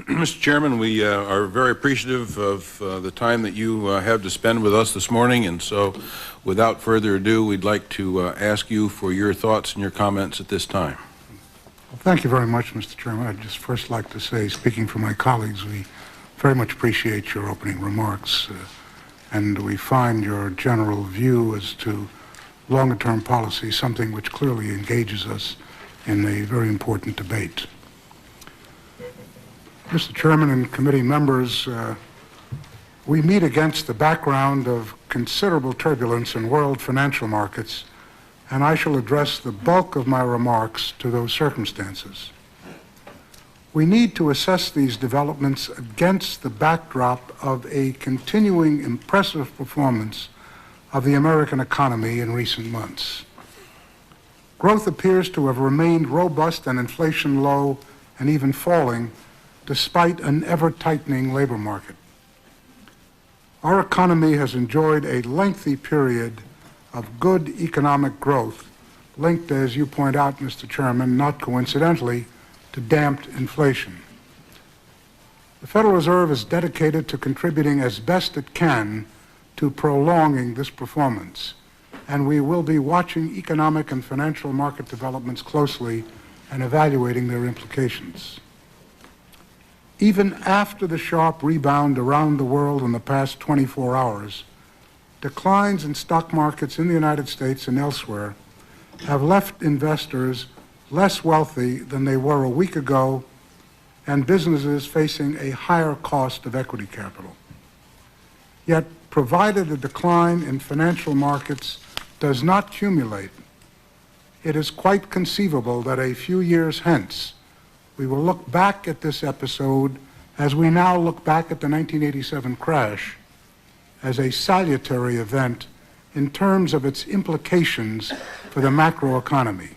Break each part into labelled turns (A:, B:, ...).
A: Mr. Chairman, we are very appreciative of the time that you have to spend with us this morning, and so without further ado, we'd like to ask you for your thoughts and your comments at this time.
B: Well, thank you very much, Mr. Chairman. I'd just first like to say, speaking for my colleagues, we very much appreciate your opening remarks, and we find your general view as to longer-term policy something which clearly engages us in a very important debate. Mr. Chairman and committee members, we meet against the background of considerable turbulence in world financial markets, and I shall address the bulk of my remarks to those circumstances. We need to assess these developments against the backdrop of a continuing impressive performance of the American economy in recent months. Growth appears to have remained robust and inflation low and even falling despite an ever-tightening labor market. Our economy has enjoyed a lengthy period of good economic growth, linked, as you point out, Mr. Chairman, not coincidentally, to damped inflation. The Federal Reserve is dedicated to contributing as best it can to prolonging this performance, and we will be watching economic and financial market developments closely and evaluating their implications. Even after the sharp rebound around the world in the past 24 hours, declines in stock markets in the United States and elsewhere have left investors less wealthy than they were a week ago and businesses facing a higher cost of equity capital. Yet, provided a decline in financial markets does not accumulate, it is quite conceivable that a few years hence we will look back at this episode as we now look back at the 1987 crash as a salutary event in terms of its implications for the macroeconomy.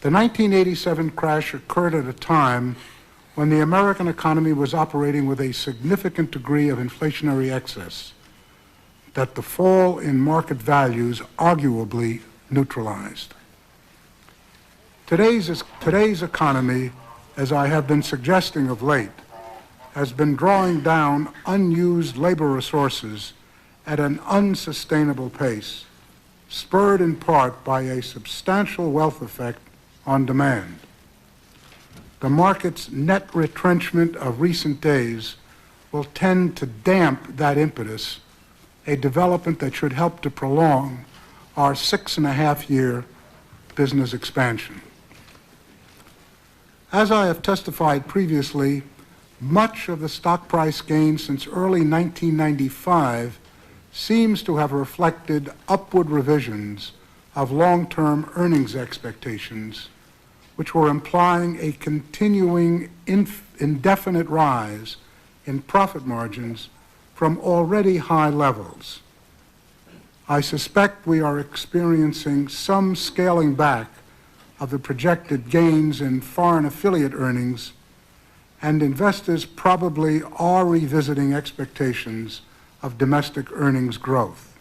B: The 1987 crash occurred at a time when the American economy was operating with a significant degree of inflationary excess that the fall in market values arguably neutralized. Today's economy, as I have been suggesting of late, has been drawing down unused labor resources at an unsustainable pace, spurred in part by a substantial wealth effect on demand. The market's net retrenchment of recent days will tend to damp that impetus, a development that should help to prolong our 6.5-year business expansion. As I have testified previously, much of the stock price gain since early 1995 seems to have reflected upward revisions of long-term earnings expectations, which were implying a continuing indefinite rise in profit margins from already high levels. I suspect we are experiencing some scaling back of the projected gains in foreign affiliate earnings, and investors probably are revisiting expectations of domestic earnings growth.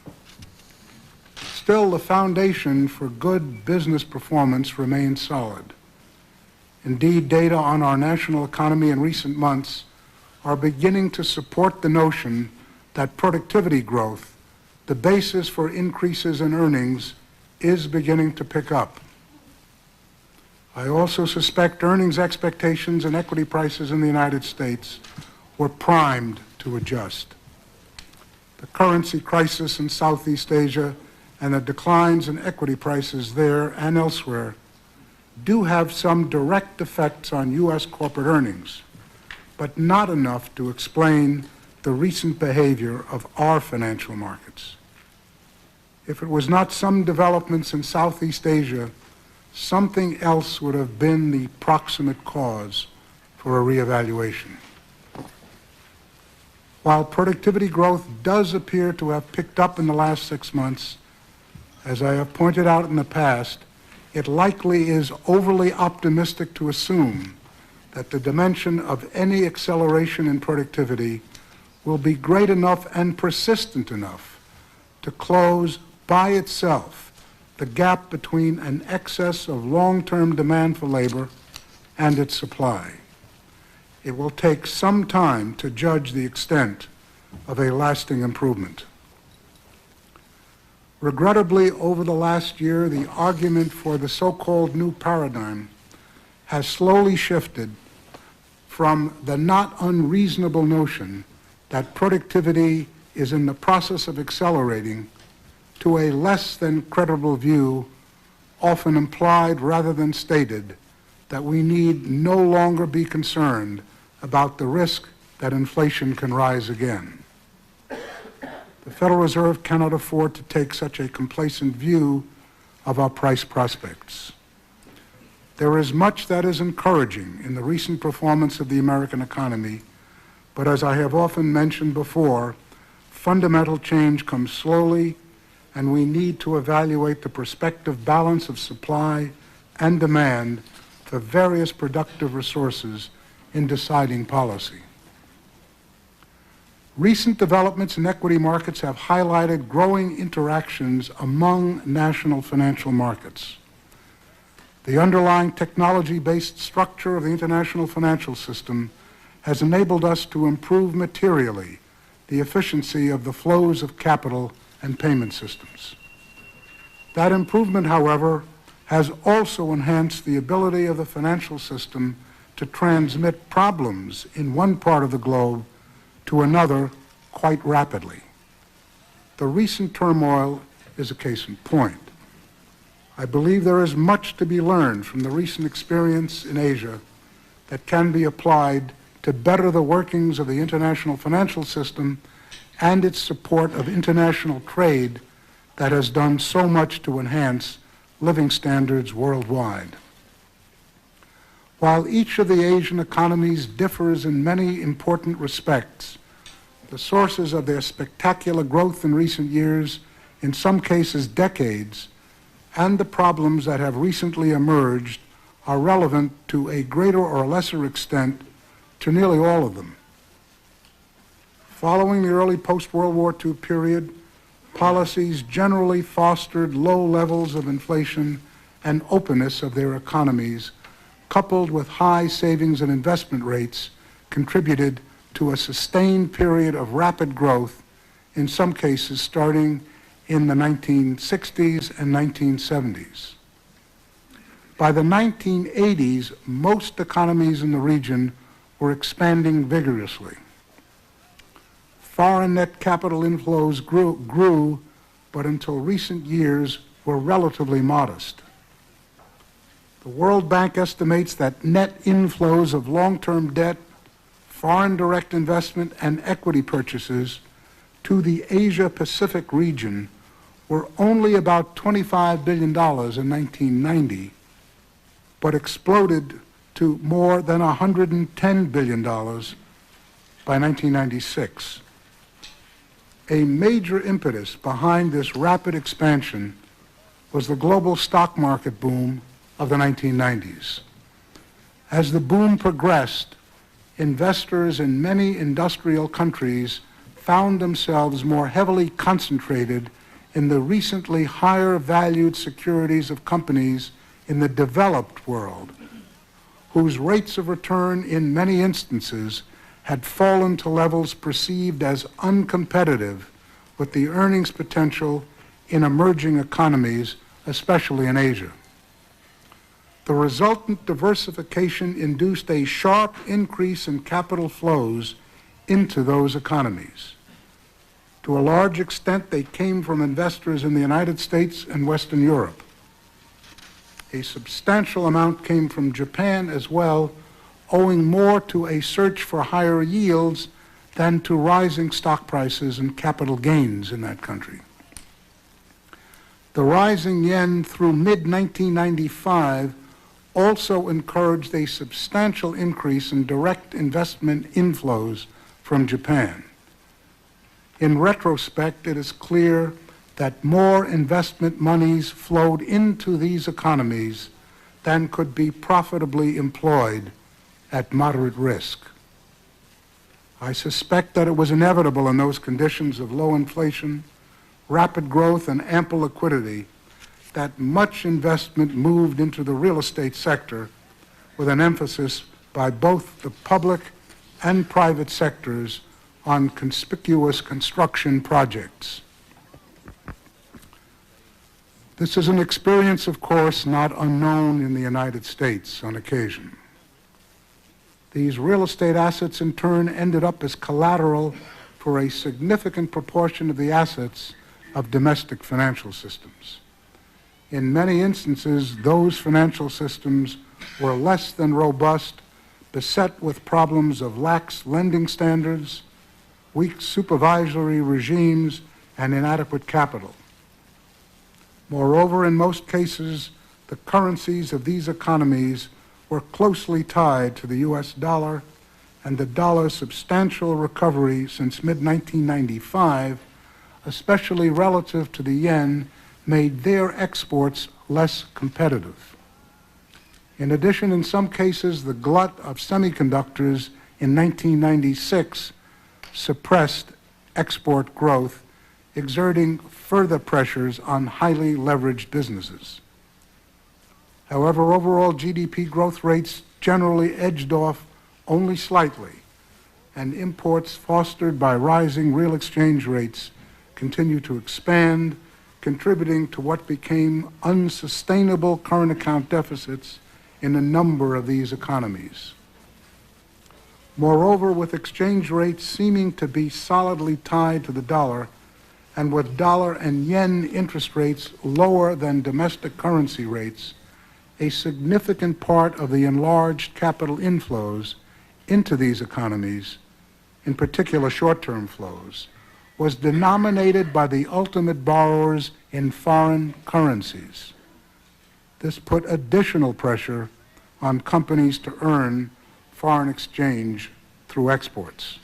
B: Still, the foundation for good business performance remains solid. Indeed, data on our national economy in recent months are beginning to support the notion that productivity growth, the basis for increases in earnings, is beginning to pick up. I also suspect earnings expectations and equity prices in the United States were primed to adjust. The currency crisis in Southeast Asia and the declines in equity prices there and elsewhere do have some direct effects on U.S. corporate earnings, but not enough to explain the recent behavior of our financial markets. If it was not some developments in Southeast Asia, something else would have been the proximate cause for a reevaluation. While productivity growth does appear to have picked up in the last 6 months, as I have pointed out in the past, it likely is overly optimistic to assume that the dimension of any acceleration in productivity will be great enough and persistent enough to close by itself the gap between an excess of long-term demand for labor and its supply. it will take some time to judge the extent of a lasting improvement. Regrettably, over the last year, the argument for the so-called new paradigm has slowly shifted from the not unreasonable notion that productivity is in the process of accelerating to a less than credible view, often implied rather than stated, that we need no longer be concerned about the risk that inflation can rise again. The Federal Reserve cannot afford to take such a complacent view of our price prospects. There is much that is encouraging in the recent performance of the American economy, but as I have often mentioned before, fundamental change comes slowly, and we need to evaluate the prospective balance of supply and demand for various productive resources in deciding policy. Recent developments in equity markets have highlighted growing interactions among national financial markets. The underlying technology-based structure of the international financial system has enabled us to improve materially the efficiency of the flows of capital and payment systems. That improvement, however, has also enhanced the ability of the financial system to transmit problems in one part of the globe to another quite rapidly. The recent turmoil is a case in point. I believe there is much to be learned from the recent experience in Asia that can be applied to better the workings of the international financial system and its support of international trade that has done so much to enhance living standards worldwide. While each of the Asian economies differs in many important respects, the sources of their spectacular growth in recent years, in some cases decades, and the problems that have recently emerged are relevant to a greater or lesser extent to nearly all of them. Following the early post-World War II period, policies generally fostered low levels of inflation and openness of their economies, coupled with high savings and investment rates, contributed to a sustained period of rapid growth, in some cases starting in the 1960s and 1970s. By the 1980s, most economies in the region were expanding vigorously. Foreign net capital inflows grew, but until recent years were relatively modest. The World Bank estimates that net inflows of long-term debt, foreign direct investment, and equity purchases to the Asia-Pacific region were only about $25 billion in 1990, but exploded to more than $110 billion by 1996. A major impetus behind this rapid expansion was the global stock market boom of the 1990s. As the boom progressed, investors in many industrial countries found themselves more heavily concentrated in the recently higher valued securities of companies in the developed world, whose rates of return in many instances had fallen to levels perceived as uncompetitive with the earnings potential in emerging economies, especially in Asia. The resultant diversification induced a sharp increase in capital flows into those economies. To a large extent, they came from investors in the United States and Western Europe. A substantial amount came from Japan as well, owing more to a search for higher yields than to rising stock prices and capital gains in that country. The rising yen through mid-1995 also encouraged a substantial increase in direct investment inflows from Japan. In retrospect, it is clear that more investment monies flowed into these economies than could be profitably employed at moderate risk. I suspect that it was inevitable in those conditions of low inflation, rapid growth, and ample liquidity that much investment moved into the real estate sector with an emphasis by both the public and private sectors on conspicuous construction projects. This is an experience, of course, not unknown in the United States on occasion. These real estate assets, in turn, ended up as collateral for a significant proportion of the assets of domestic financial systems. In many instances, those financial systems were less than robust, beset with problems of lax lending standards, weak supervisory regimes, and inadequate capital. Moreover, in most cases, the currencies of these economies were closely tied to the U.S. dollar, and the dollar's substantial recovery since mid-1995, especially relative to the yen, made their exports less competitive. In addition, in some cases, the glut of semiconductors in 1996 suppressed export growth, exerting further pressures on highly leveraged businesses. However, overall GDP growth rates generally edged off only slightly, and imports fostered by rising real exchange rates continue to expand, contributing to what became unsustainable current account deficits in a number of these economies. Moreover, with exchange rates seeming to be solidly tied to the dollar, and with dollar and yen interest rates lower than domestic currency rates, a significant part of the enlarged capital inflows into these economies, in particular short-term flows, was denominated by the ultimate borrowers in foreign currencies. This put additional pressure on companies to earn foreign exchange through exports.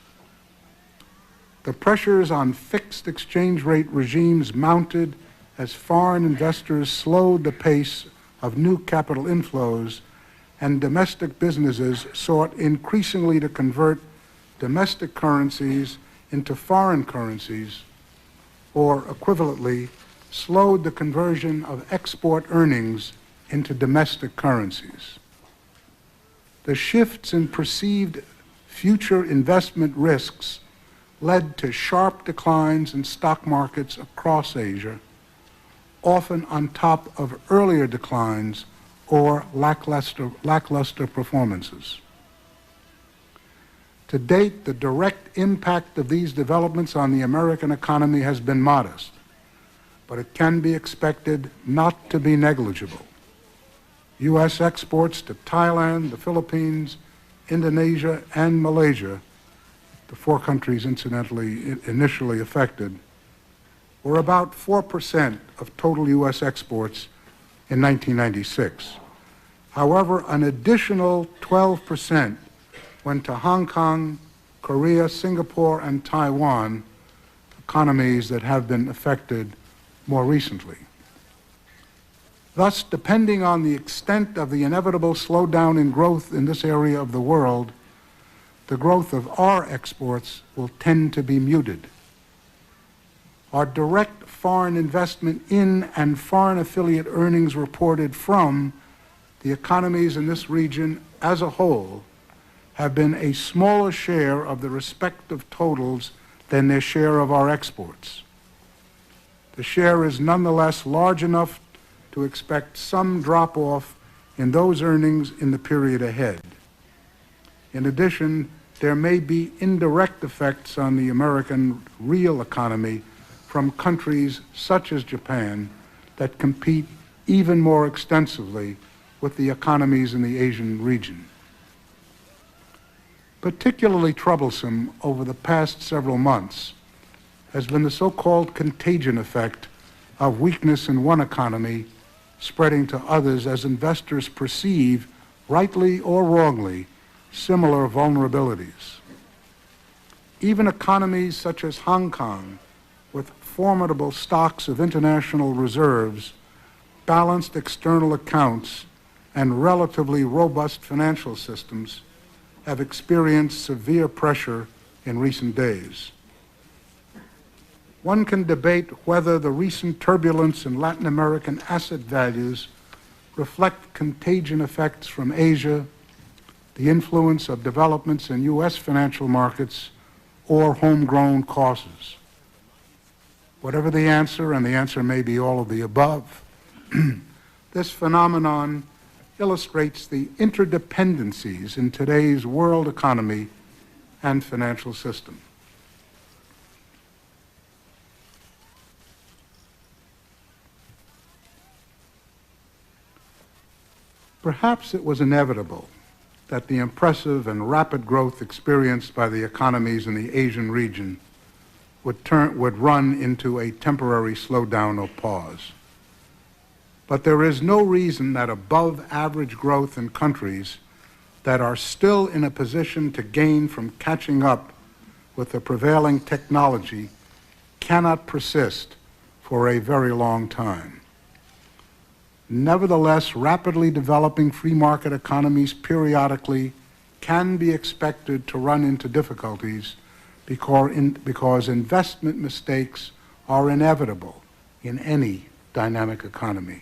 B: The pressures on fixed exchange rate regimes mounted as foreign investors slowed the pace of new capital inflows, and domestic businesses sought increasingly to convert domestic currencies into foreign currencies, or equivalently, slowed the conversion of export earnings into domestic currencies. The shifts in perceived future investment risks led to sharp declines in stock markets across Asia, often on top of earlier declines or lackluster performances. To date, the direct impact of these developments on the American economy has been modest, but it can be expected not to be negligible. U.S. exports to Thailand, the Philippines, Indonesia, and Malaysia, the four countries incidentally initially affected, were about 4% of total U.S. exports in 1996. However, an additional 12% went to Hong Kong, Korea, Singapore, and Taiwan, economies that have been affected more recently. Thus, depending on the extent of the inevitable slowdown in growth in this area of the world, the growth of our exports will tend to be muted. Our direct foreign investment in and foreign affiliate earnings reported from the economies in this region as a whole have been a smaller share of the respective totals than their share of our exports. The share is nonetheless large enough to expect some drop-off in those earnings in the period ahead. In addition, there may be indirect effects on the American real economy from countries such as Japan that compete even more extensively with the economies in the Asian region. Particularly troublesome over the past several months has been the so-called contagion effect of weakness in one economy spreading to others as investors perceive, rightly or wrongly, similar vulnerabilities. Even economies such as Hong Kong, with formidable stocks of international reserves, balanced external accounts, and relatively robust financial systems, have experienced severe pressure in recent days. One can debate whether the recent turbulence in Latin American asset values reflect contagion effects from Asia, the influence of developments in U.S. financial markets, or homegrown causes? Whatever the answer, and the answer may be all of the above, this phenomenon illustrates the interdependencies in today's world economy and financial system. Perhaps it was inevitable that the impressive and rapid growth experienced by the economies in the Asian region would run into a temporary slowdown or pause. But there is no reason that above-average growth in countries that are still in a position to gain from catching up with the prevailing technology cannot persist for a very long time. Nevertheless, rapidly developing free market economies periodically can be expected to run into difficulties because investment mistakes are inevitable in any dynamic economy.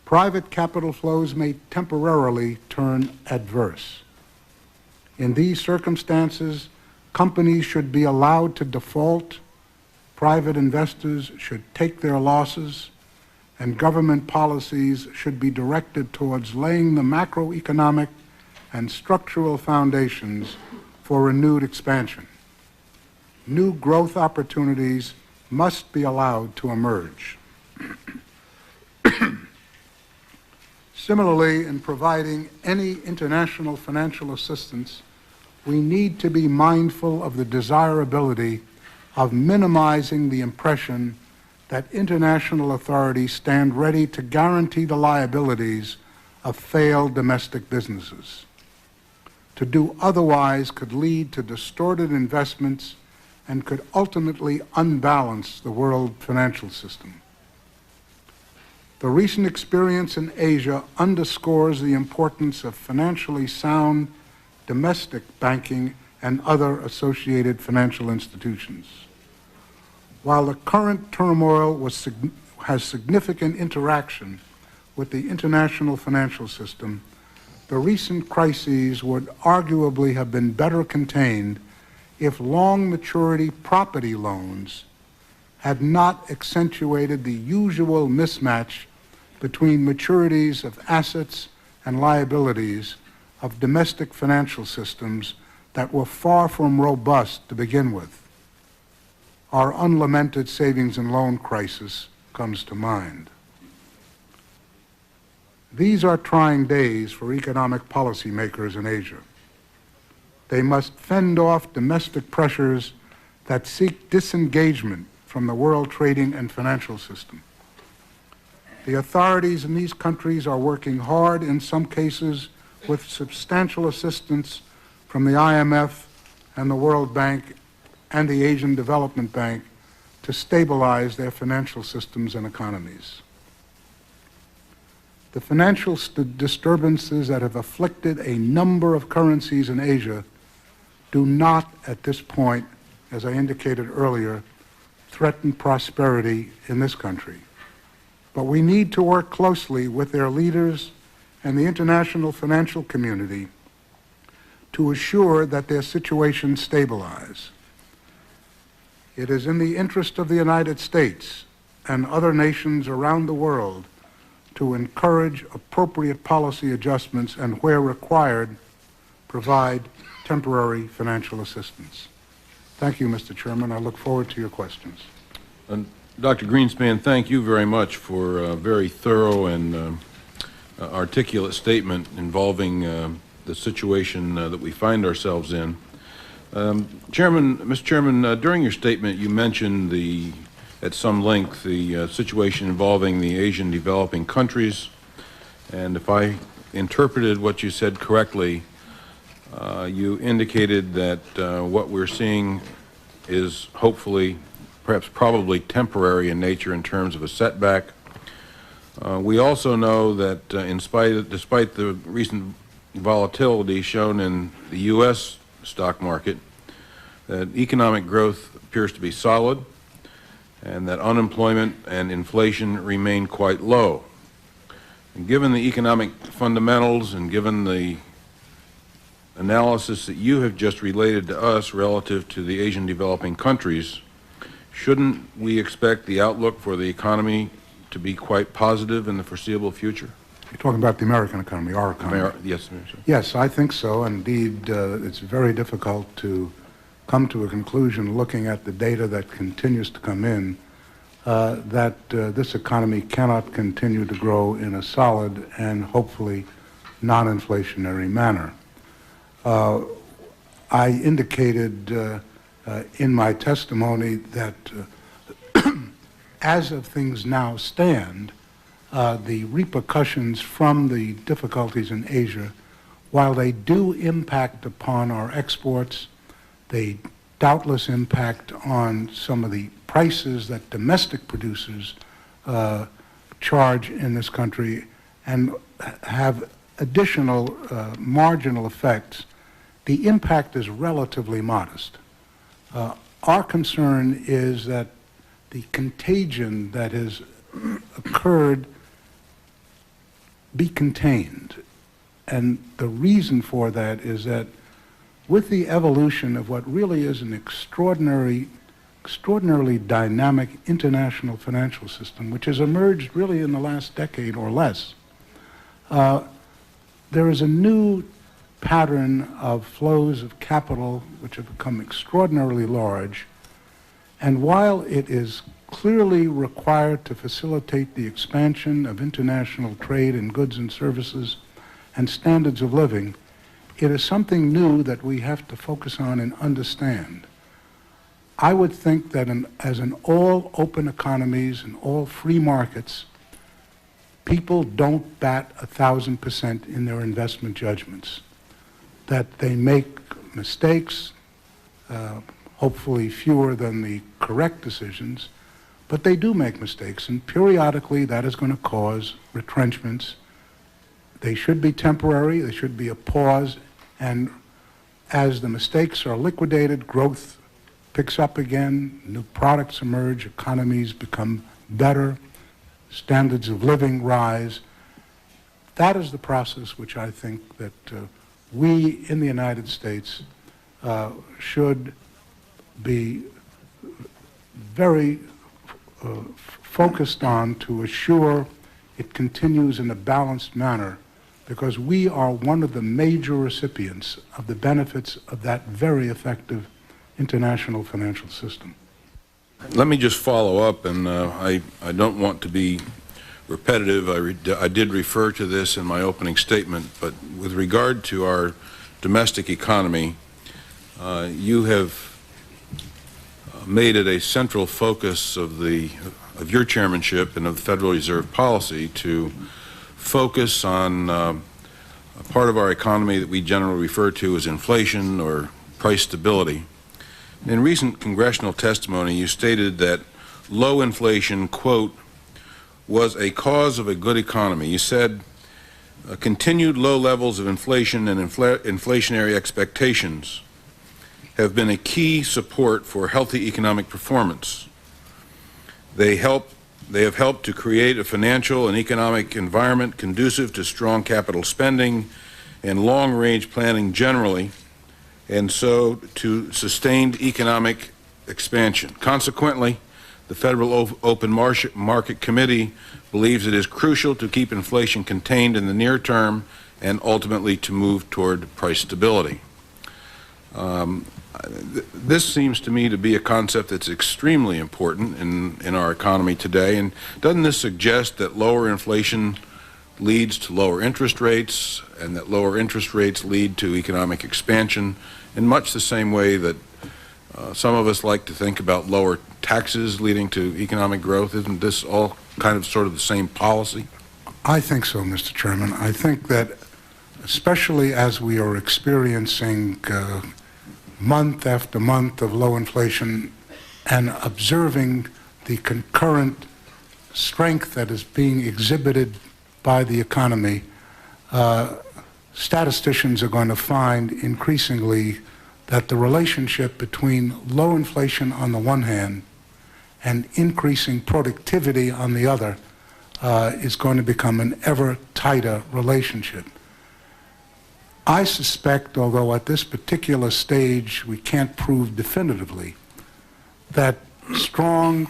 B: Private capital flows may temporarily turn adverse. In these circumstances, companies should be allowed to default, private investors should take their losses, and government policies should be directed towards laying the macroeconomic and structural foundations for renewed expansion. New growth opportunities must be allowed to emerge. Similarly, in providing any international financial assistance, we need to be mindful of the desirability of minimizing the impression that international authorities stand ready to guarantee the liabilities of failed domestic businesses. To do otherwise could lead to distorted investments and could ultimately unbalance the world financial system. The recent experience in Asia underscores the importance of financially sound domestic banking and other associated financial institutions. While the current turmoil has significant interaction with the international financial system, the recent crises would arguably have been better contained if long maturity property loans had not accentuated the usual mismatch between maturities of assets and liabilities of domestic financial systems that were far from robust to begin with. Our unlamented savings and loan crisis comes to mind. These are trying days for economic policymakers in Asia. They must fend off domestic pressures that seek disengagement from the world trading and financial system. The authorities in these countries are working hard, in some cases with substantial assistance from the IMF and the World Bank and the Asian Development Bank, to stabilize their financial systems and economies. The financial disturbances that have afflicted a number of currencies in Asia do not, at this point, as I indicated earlier, threaten prosperity in this country. But we need to work closely with their leaders and the international financial community to assure that their situations stabilize. It is in the interest of the United States and other nations around the world to encourage appropriate policy adjustments and, where required, provide temporary financial assistance. Thank you, Mr. Chairman. I look forward to your questions.
A: And Dr. Greenspan, thank you very much for a very thorough and articulate statement involving the situation that we find ourselves in. Mr. Chairman, during your statement you mentioned at some length the situation involving the Asian developing countries, and if I interpreted what you said correctly, you indicated that what we're seeing is hopefully, perhaps probably temporary in nature in terms of a setback. We also know that despite the recent volatility shown in the U.S. stock market, that economic growth appears to be solid and that unemployment and inflation remain quite low. And given the economic fundamentals and given the analysis that you have just related to us relative to the Asian developing countries, shouldn't we expect the outlook for the economy to be quite positive in the foreseeable future?
B: You're talking about the American economy, our economy.
A: Yes, sir.
B: Yes, I think so. Indeed, it's very difficult to come to a conclusion looking at the data that continues to come in that this economy cannot continue to grow in a solid and hopefully non-inflationary manner. I indicated in my testimony that as of things now stand, the repercussions from the difficulties in Asia, while they do impact upon our exports, they doubtless impact on some of the prices that domestic producers charge in this country and have additional marginal effects. The impact is relatively modest. Our concern is that the contagion that has occurred be contained. And the reason for that is that with the evolution of what really is an extraordinarily dynamic international financial system, which has emerged really in the last decade or less, there is a new pattern of flows of capital which have become extraordinarily large. And while it is clearly required to facilitate the expansion of international trade in goods and services and standards of living, it is something new that we have to focus on and understand. I would think that as in all open economies and all free markets, people don't bat 1,000% in their investment judgments, that they make mistakes, hopefully fewer than the correct decisions, but they do make mistakes, and periodically that is going to cause retrenchments. They should be temporary, there should be a pause, and as the mistakes are liquidated, growth picks up again, new products emerge, economies become better, standards of living rise. That is the process which I think that we in the United States should be very focused on to assure it continues in a balanced manner, because we are one of the major recipients of the benefits of that very effective international financial system.
A: Let me just follow up, and I don't want to be repetitive. I did refer to this in my opening statement, but with regard to our domestic economy, you have made it a central focus of your chairmanship and of the Federal Reserve policy to focus on a part of our economy that we generally refer to as inflation or price stability. In recent congressional testimony, you stated that low inflation, quote, was a cause of a good economy. You said continued low levels of inflation and inflationary expectations have been a key support for healthy economic performance. They have helped to create a financial and economic environment conducive to strong capital spending and long-range planning generally, and so to sustained economic expansion. Consequently, the Federal Open Market Committee believes it is crucial to keep inflation contained in the near term and ultimately to move toward price stability. This seems to me to be a concept that's extremely important in our economy today, and doesn't this suggest that lower inflation leads to lower interest rates, and that lower interest rates lead to economic expansion in much the same way that some of us like to think about lower taxes leading to economic growth? Isn't this all kind of sort of the same policy?
B: I think so, Mr. Chairman. I think that especially as we are experiencing month after month of low inflation and observing the concurrent strength that is being exhibited by the economy, statisticians are going to find increasingly that the relationship between low inflation on the one hand and increasing productivity on the other is going to become an ever tighter relationship. I suspect, although at this particular stage we can't prove definitively, that strong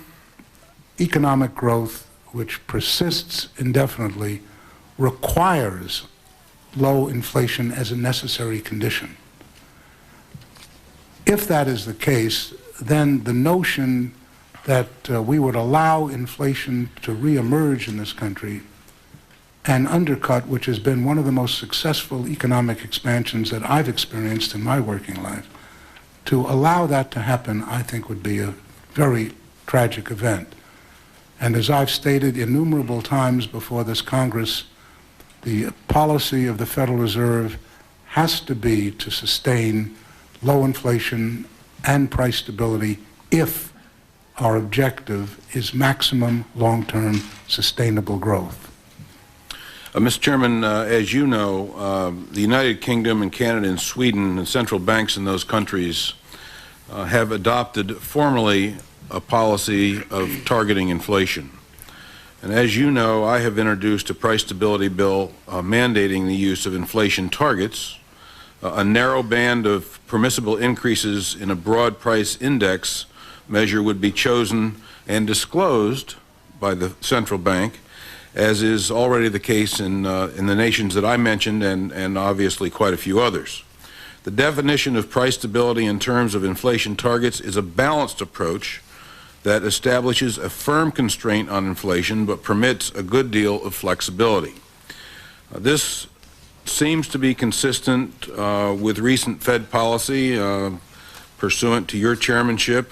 B: economic growth which persists indefinitely requires low inflation as a necessary condition. If that is the case, then the notion that we would allow inflation to reemerge in this country and undercut, which has been one of the most successful economic expansions that I've experienced in my working life, to allow that to happen, I think would be a very tragic event. And as I've stated innumerable times before this Congress, the policy of the Federal Reserve has to be to sustain low inflation and price stability if our objective is maximum long-term sustainable growth.
A: Mr. Chairman, as you know, the United Kingdom and Canada and Sweden and central banks in those countries have adopted formally a policy of targeting inflation. And as you know, I have introduced a price stability bill mandating the use of inflation targets, a narrow band of permissible increases in a broad price index measure would be chosen and disclosed by the central bank, as is already the case in the nations that I mentioned and obviously quite a few others. The definition of price stability in terms of inflation targets is a balanced approach that establishes a firm constraint on inflation but permits a good deal of flexibility. This seems to be consistent with recent Fed policy pursuant to your chairmanship.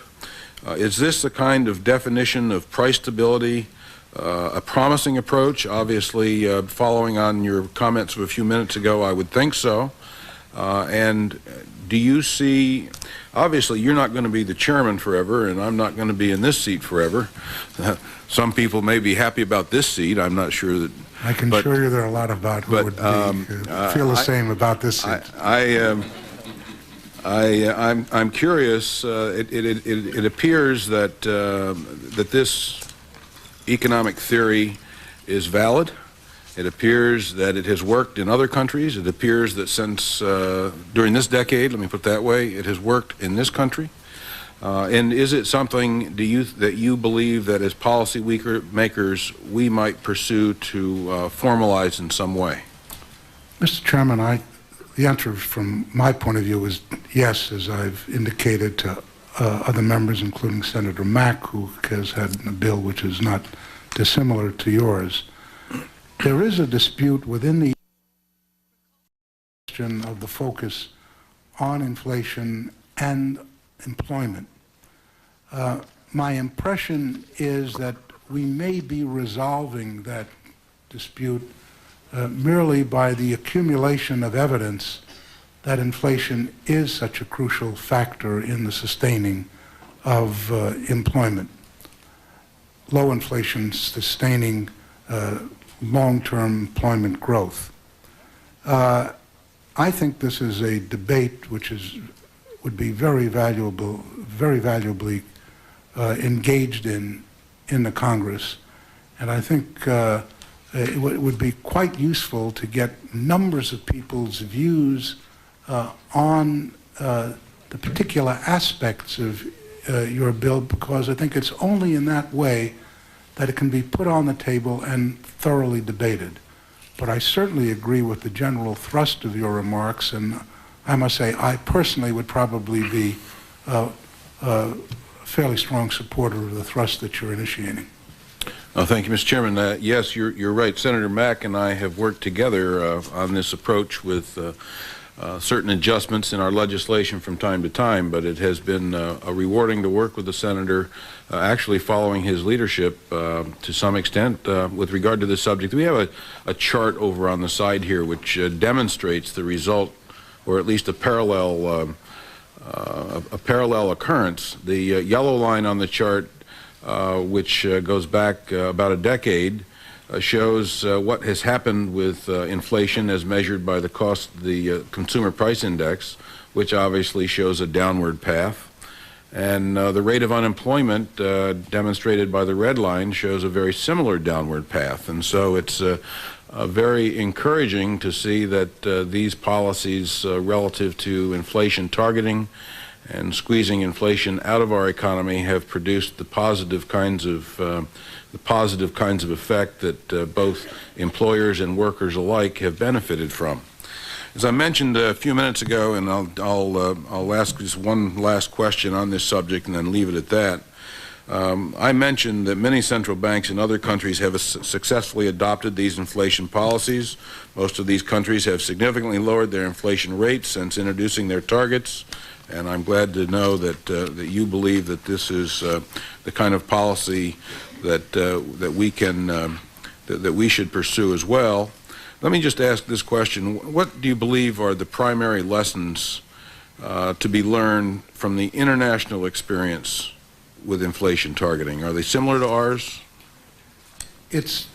A: Is this the kind of definition of price stability, a promising approach? Obviously, following on your comments of a few minutes ago, I would think so. And do you see, obviously you're not going to be the chairman forever, and I'm not going to be in this seat forever. Some people may be happy about this seat. I'm not sure that.
B: I can assure you there are a lot about who would feel the same about this seat.
A: I'm curious. It appears that that this economic theory is valid. It appears that it has worked in other countries. It appears that since during this decade, let me put it that way, it has worked in this country. And is it something that you believe that as policy makers we might pursue to formalize in some way?
B: Mr. Chairman, the answer from my point of view is yes, as I've indicated to other members, including Senator Mack, who has had a bill which is not dissimilar to yours. There is a dispute within the question of the focus on inflation and employment. My impression is that we may be resolving that dispute merely by the accumulation of evidence that inflation is such a crucial factor in the sustaining of employment. Low inflation sustaining long-term employment growth. I think this is a debate which would be very valuably engaged in the Congress, and I think it would be quite useful to get numbers of people's views on the particular aspects of your bill, because I think it's only in that way that it can be put on the table and thoroughly debated. But I certainly agree with the general thrust of your remarks, and I must say I personally would probably be a fairly strong supporter of the thrust that you're initiating.
A: Thank you, Mr. Chairman. Yes, you're right. Senator Mack and I have worked together on this approach with certain adjustments in our legislation from time to time, but it has been rewarding to work with the senator, actually following his leadership to some extent with regard to this subject. We have a chart over on the side here which demonstrates the result, or at least a parallel occurrence. The yellow line on the chart, which goes back about a decade, shows what has happened with inflation as measured by the cost of the consumer price index, which obviously shows a downward path. And the rate of unemployment demonstrated by the red line shows a very similar downward path. And so it's very encouraging to see that these policies relative to inflation targeting and squeezing inflation out of our economy have produced the positive kinds of effect that both employers and workers alike have benefited from. As I mentioned a few minutes ago, and I'll ask just one last question on this subject and then leave it at that. I mentioned that many central banks in other countries have successfully adopted these inflation policies. Most of these countries have significantly lowered their inflation rates since introducing their targets, and I'm glad to know that that you believe that this is the kind of policy that we should pursue as well. Let me just ask this question. What do you believe are the primary lessons to be learned from the international experience with inflation targeting? Are they similar to ours?
B: It's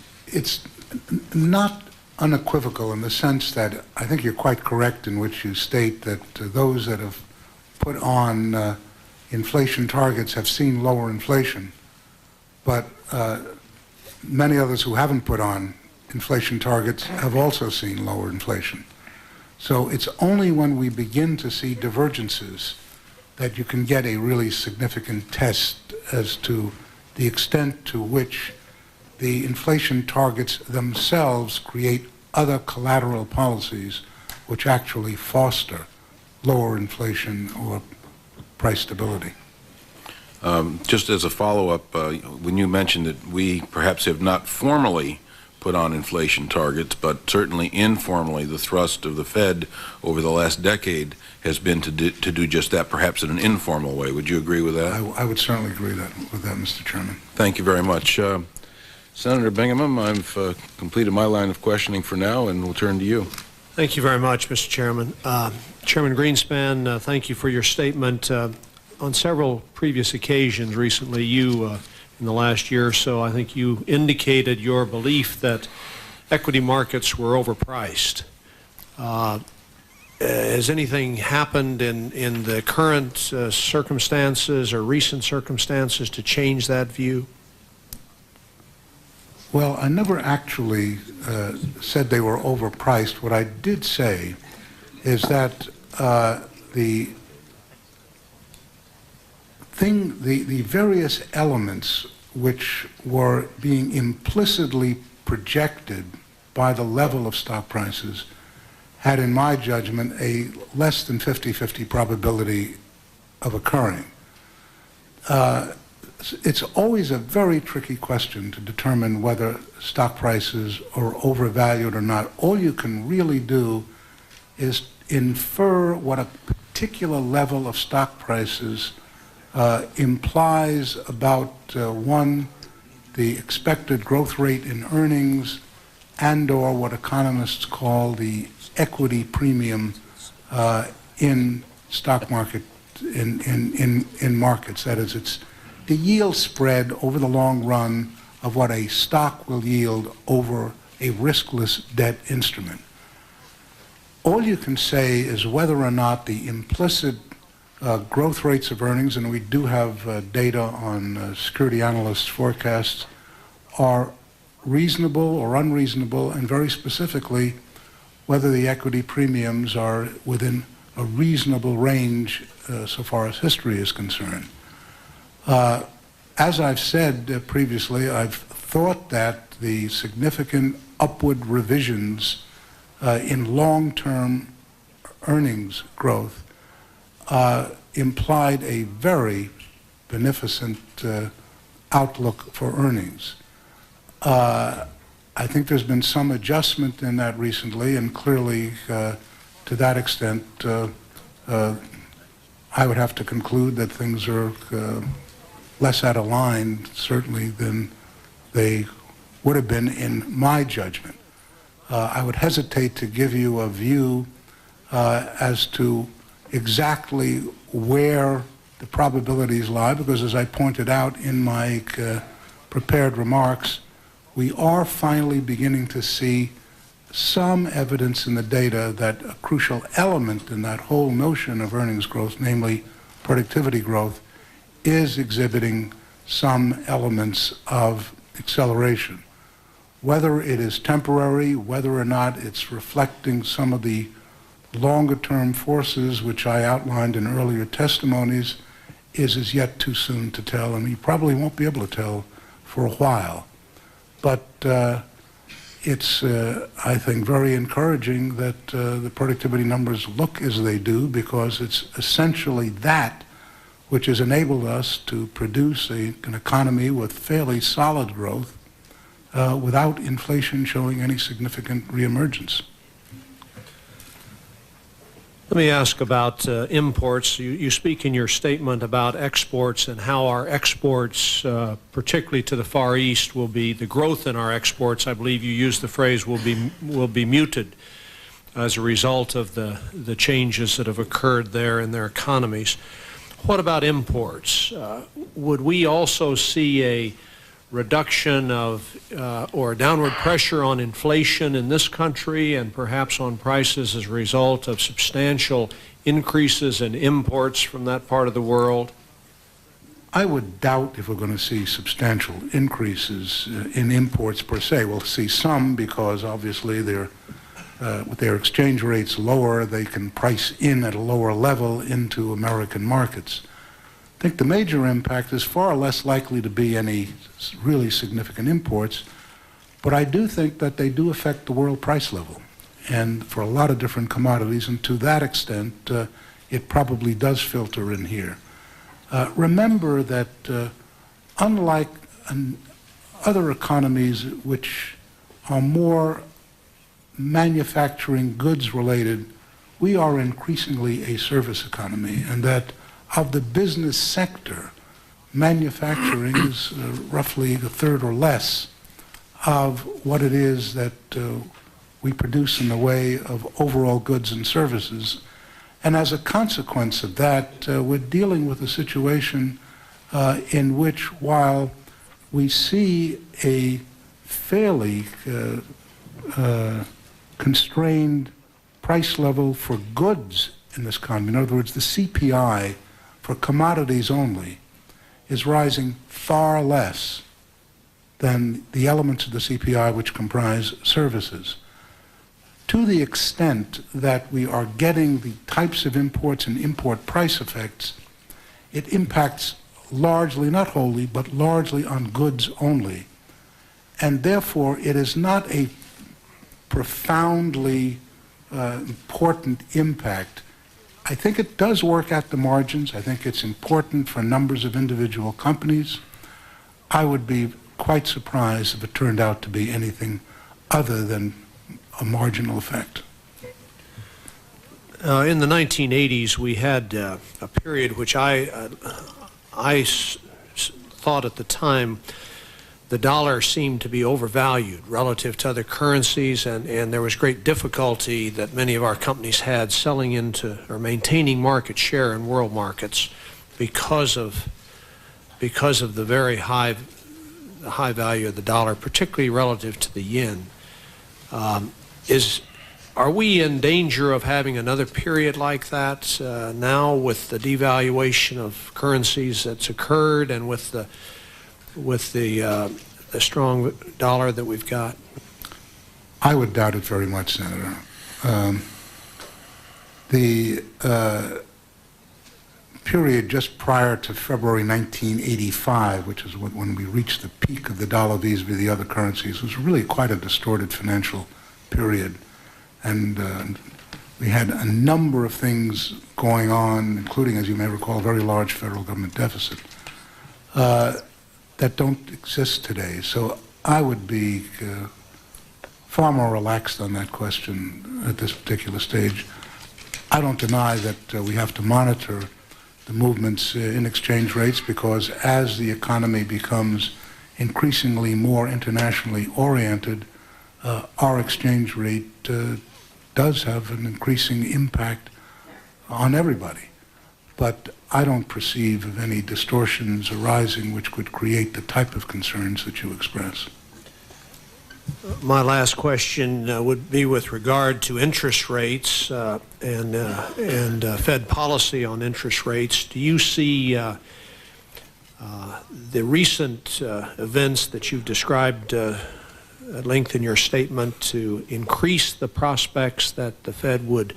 B: not unequivocal in the sense that I think you're quite correct in which you state that those that have put on inflation targets have seen lower inflation, but many others who haven't put on inflation targets have also seen lower inflation. So it's only when we begin to see divergences that you can get a really significant test as to the extent to which the inflation targets themselves create other collateral policies which actually foster lower inflation or price stability.
A: Just as a follow-up, when you mentioned that we perhaps have not formally put on inflation targets, but certainly informally the thrust of the Fed over the last decade has been to do just that, perhaps in an informal way. Would you agree with that?
B: I would certainly agree with that, Mr. Chairman.
A: Thank you very much. Senator Bingaman, I've completed my line of questioning for now, and we'll turn to you.
C: Thank you very much, Mr. Chairman. Chairman Greenspan, thank you for your statement. On several previous occasions recently, you in the last year or so, I think you indicated your belief that equity markets were overpriced. Has anything happened in the current circumstances or recent circumstances to change that view?
B: Well, I never actually said they were overpriced. What I did say is that the various elements which were being implicitly projected by the level of stock prices had, in my judgment, a less than 50-50 probability of occurring. It's always a very tricky question to determine whether stock prices are overvalued or not. All you can really do is infer what a particular level of stock prices implies about, one, the expected growth rate in earnings and or what economists call the equity premium in stock market, in markets. That is, it's the yield spread over the long run of what a stock will yield over a riskless debt instrument. All you can say is whether or not the implicit growth rates of earnings, and we do have data on security analysts' forecasts, are reasonable or unreasonable, and very specifically, whether the equity premiums are within a reasonable range so far as history is concerned. As I've said previously, I've thought that the significant upward revisions in long-term earnings growth implied a very beneficent outlook for earnings. I think there's been some adjustment in that recently, and clearly to that extent I would have to conclude that things are less out of line, certainly, than they would have been in my judgment. I would hesitate to give you a view as to exactly where the probabilities lie, because as I pointed out in my prepared remarks, we are finally beginning to see some evidence in the data that a crucial element in that whole notion of earnings growth, namely productivity growth, is exhibiting some elements of acceleration. Whether it is temporary, whether or not it's reflecting some of the longer-term forces which I outlined in earlier testimonies is as yet too soon to tell, and we probably won't be able to tell for a while. But it's, I think, very encouraging that the productivity numbers look as they do, because it's essentially that which has enabled us to produce an economy with fairly solid growth without inflation showing any significant reemergence.
C: Let me ask about imports. You speak in your statement about exports and how our exports, particularly to the Far East, will be, the growth in our exports, I believe you used the phrase, will be muted as a result of the changes that have occurred there in their economies. What about imports? Would we also see a reduction of or downward pressure on inflation in this country and perhaps on prices as a result of substantial increases in imports from that part of the world?
B: I would doubt if we're going to see substantial increases in imports per se. We'll see some, because obviously with their exchange rates lower, they can price in at a lower level into American markets. I think the major impact is far less likely to be any really significant imports, but I do think that they do affect the world price level, and for a lot of different commodities, and to that extent, it probably does filter in here. Remember that unlike other economies which are more manufacturing goods related, we are increasingly a service economy, and that of the business sector, manufacturing is roughly a third or less of what it is that we produce in the way of overall goods and services. And as a consequence of that, we're dealing with a situation in which, while we see a fairly constrained price level for goods in this economy, in other words, the CPI for commodities only is rising far less than the elements of the CPI which comprise services. To the extent that we are getting the types of imports and import price effects, it impacts largely, not wholly, but largely on goods only. And therefore, it is not a profoundly important impact. I think it does work at the margins. I think it's important for numbers of individual companies. I would be quite surprised if it turned out to be anything other than a marginal effect.
C: In the 1980s, we had a period which I thought at the time the dollar seemed to be overvalued relative to other currencies, and there was great difficulty that many of our companies had selling into or maintaining market share in world markets because of the very high value of the dollar, particularly relative to the yen. Are we in danger of having another period like that now, with the devaluation of currencies that's occurred and with the strong dollar that we've got?
B: I would doubt it very much, Senator. The period just prior to February 1985, which is when we reached the peak of the dollar vis-a-vis the other currencies, was really quite a distorted financial period. And we had a number of things going on, including, as you may recall, a very large federal government deficit that don't exist today. So I would be far more relaxed on that question at this particular stage. I don't deny that we have to monitor the movements in exchange rates, because as the economy becomes increasingly more internationally oriented, our exchange rate does have an increasing impact on everybody. But I don't perceive of any distortions arising which could create the type of concerns that you express.
C: My last question would be with regard to interest rates and Fed policy on interest rates. Do you see The recent events that you've described at length in your statement to increase the prospects that the Fed would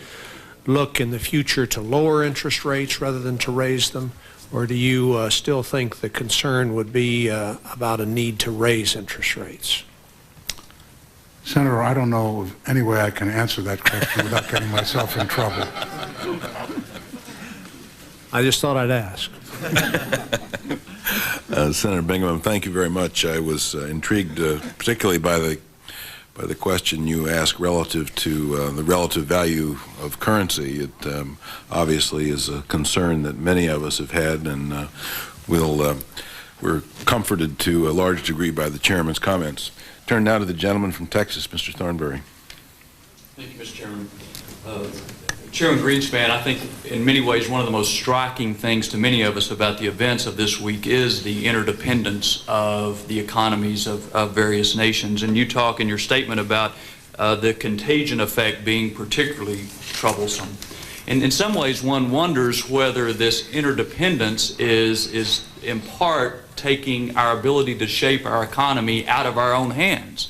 C: look in the future to lower interest rates rather than to raise them? Or do you still think the concern would be about a need to raise interest rates?
B: Senator, I don't know of any way I can answer that question without getting myself in trouble.
C: I just thought I'd ask.
A: Senator Bingaman, thank you very much. I was intrigued particularly by the question you asked relative to the relative value of currency. It obviously is a concern that many of us have had, and we're comforted to a large degree by the chairman's comments. Turn now to the gentleman from Texas, Mr. Thornberry.
D: Thank you, Mr. Chairman. Chairman Greenspan, I think in many ways one of the most striking things to many of us about the events of this week is the interdependence of the economies of various nations. And you talk in your statement about the contagion effect being particularly troublesome. And in some ways one wonders whether this interdependence is in part taking our ability to shape our economy out of our own hands.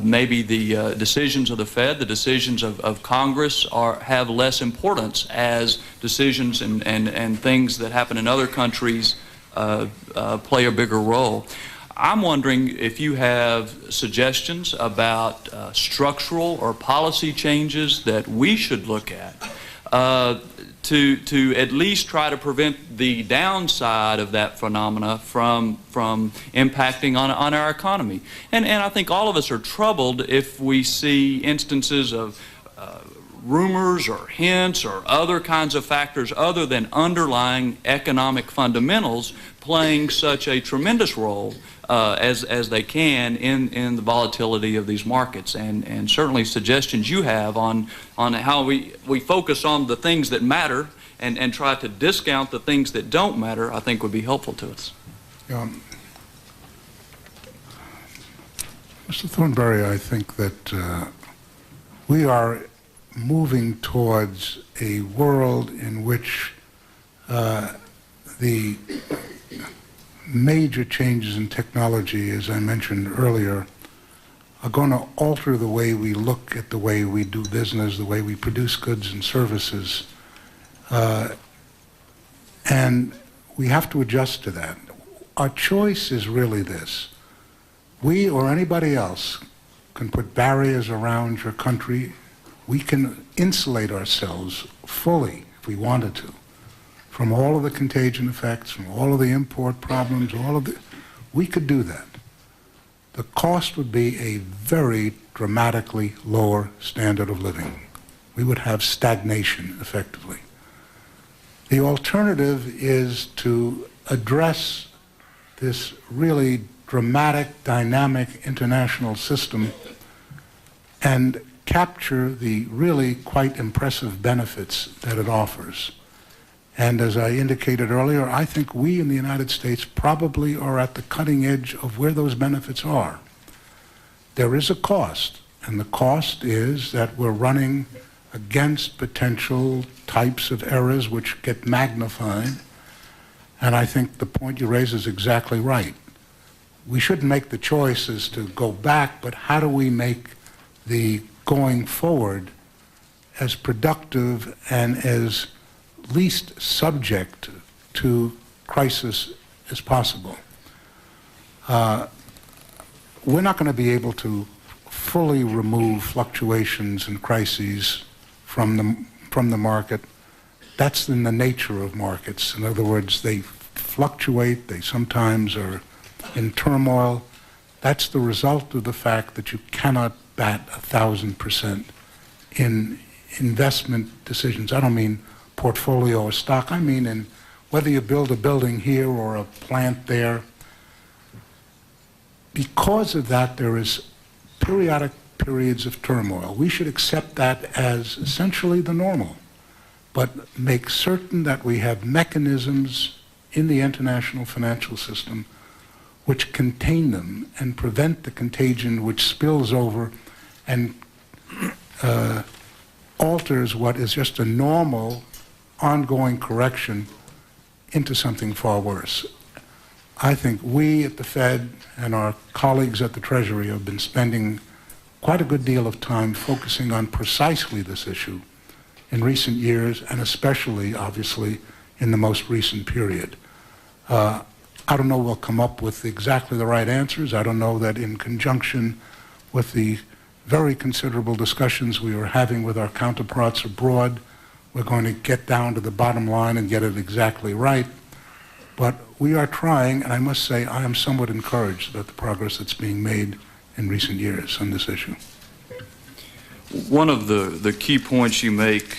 D: Maybe the decisions of the Fed, the decisions of Congress have less importance as decisions and things that happen in other countries play a bigger role. I'm wondering if you have suggestions about structural or policy changes that we should look at to at least try to prevent the downside of that phenomena from impacting on our economy. And I think all of us are troubled if we see instances of rumors or hints or other kinds of factors other than underlying economic fundamentals playing such a tremendous role as they can in the volatility of these markets, and certainly suggestions you have on how we focus on the things that matter and try to discount the things that don't matter, I think would be helpful to us.
B: Mr. Thornberry, I think that we are moving towards a world in which the major changes in technology, as I mentioned earlier, are going to alter the way we look at the way we do business, the way we produce goods and services. And we have to adjust to that. Our choice is really this. We or anybody else can put barriers around your country. We can insulate ourselves fully, if we wanted to, from all of the contagion effects, from all of the import problems, we could do that. The cost would be a very dramatically lower standard of living. We would have stagnation, effectively. The alternative is to address this really dramatic, dynamic international system and capture the really quite impressive benefits that it offers. And as I indicated earlier, I think we in the United States probably are at the cutting edge of where those benefits are. There is a cost, and the cost is that we're running against potential types of errors which get magnified. And I think the point you raise is exactly right. We shouldn't make the choices to go back, but how do we make the going forward as productive and as least subject to crisis as possible? We're not going to be able to fully remove fluctuations and crises from the market. That's in the nature of markets. In other words, they fluctuate, they sometimes are in turmoil. That's the result of the fact that you cannot bat 1,000% in investment decisions. I don't mean portfolio or stock. I mean in whether you build a building here or a plant there. Because of that, there is periodic periods of turmoil. We should accept that as essentially the normal, but make certain that we have mechanisms in the international financial system which contain them and prevent the contagion which spills over and alters what is just a normal ongoing correction into something far worse. I think we at the Fed and our colleagues at the Treasury have been spending quite a good deal of time focusing on precisely this issue in recent years, and especially, obviously, in the most recent period. I don't know we'll come up with exactly the right answers. I don't know that in conjunction with the very considerable discussions we are having with our counterparts abroad, we're going to get down to the bottom line and get it exactly right. But we are trying, and I must say I am somewhat encouraged about the progress that's being made in recent years on this issue.
D: One of the key points you make,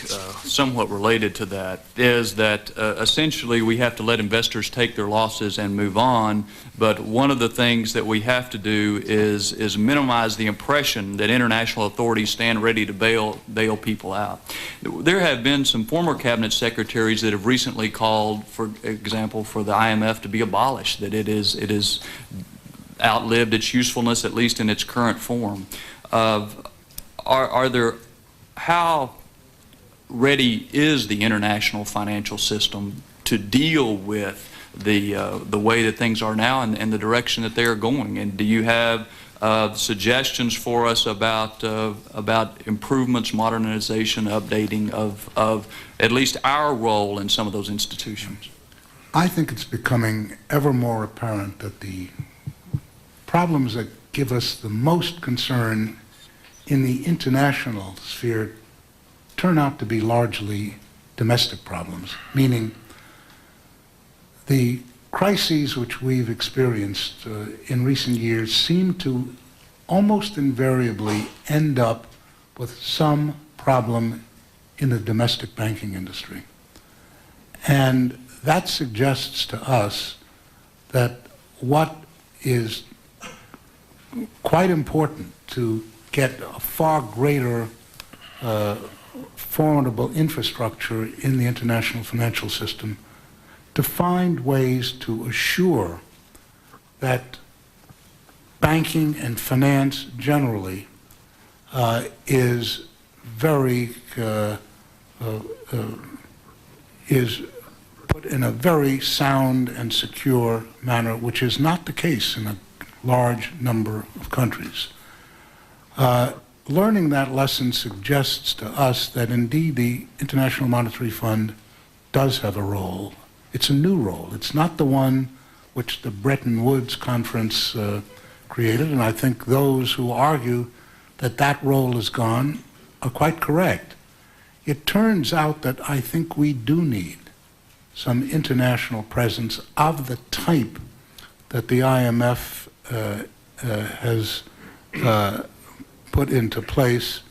D: somewhat related to that, is that essentially we have to let investors take their losses and move on, but one of the things that we have to do is minimize the impression that international authorities stand ready to bail people out. There have been some former cabinet secretaries that have recently called, for example, for the IMF to be abolished, that it is outlived its usefulness, at least in its current form. How ready is the international financial system to deal with the way that things are now and the direction that they are going? And do you have suggestions for us about improvements, modernization, updating of at least our role in some of those institutions?
B: I think it's becoming ever more apparent that the problems that give us the most concern in the international sphere turn out to be largely domestic problems, meaning the crises which we've experienced in recent years seem to almost invariably end up with some problem in the domestic banking industry. And that suggests to us that what is quite important to get a far greater formidable infrastructure in the international financial system, to find ways to assure that banking and finance generally is put in a very sound and secure manner, which is not the case in a large number of countries. Learning that lesson suggests to us that indeed the International Monetary Fund does have a role. It's a new role. It's not the one which the Bretton Woods Conference created, and I think those who argue that that role is gone are quite correct. It turns out that I think we do need some international presence of the type that the IMF has put into place,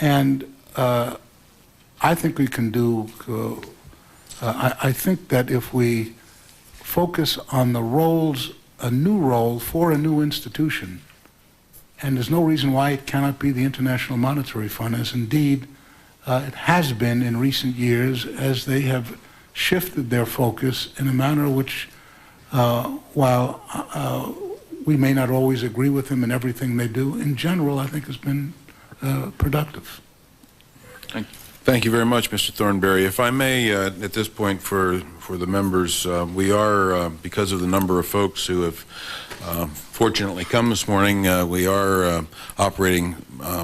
B: and I think we can do, I think that if we focus on the roles, a new role for a new institution, and there's no reason why it cannot be the International Monetary Fund, as indeed it has been in recent years, as they have shifted their focus in a manner which, while we may not always agree with them in everything they do, in general, I think has been productive.
D: Thank you.
A: Thank you very much, Mr. Thornberry. If I may, at this point for the members, we are, because of the number of folks who have fortunately come this morning, we are operating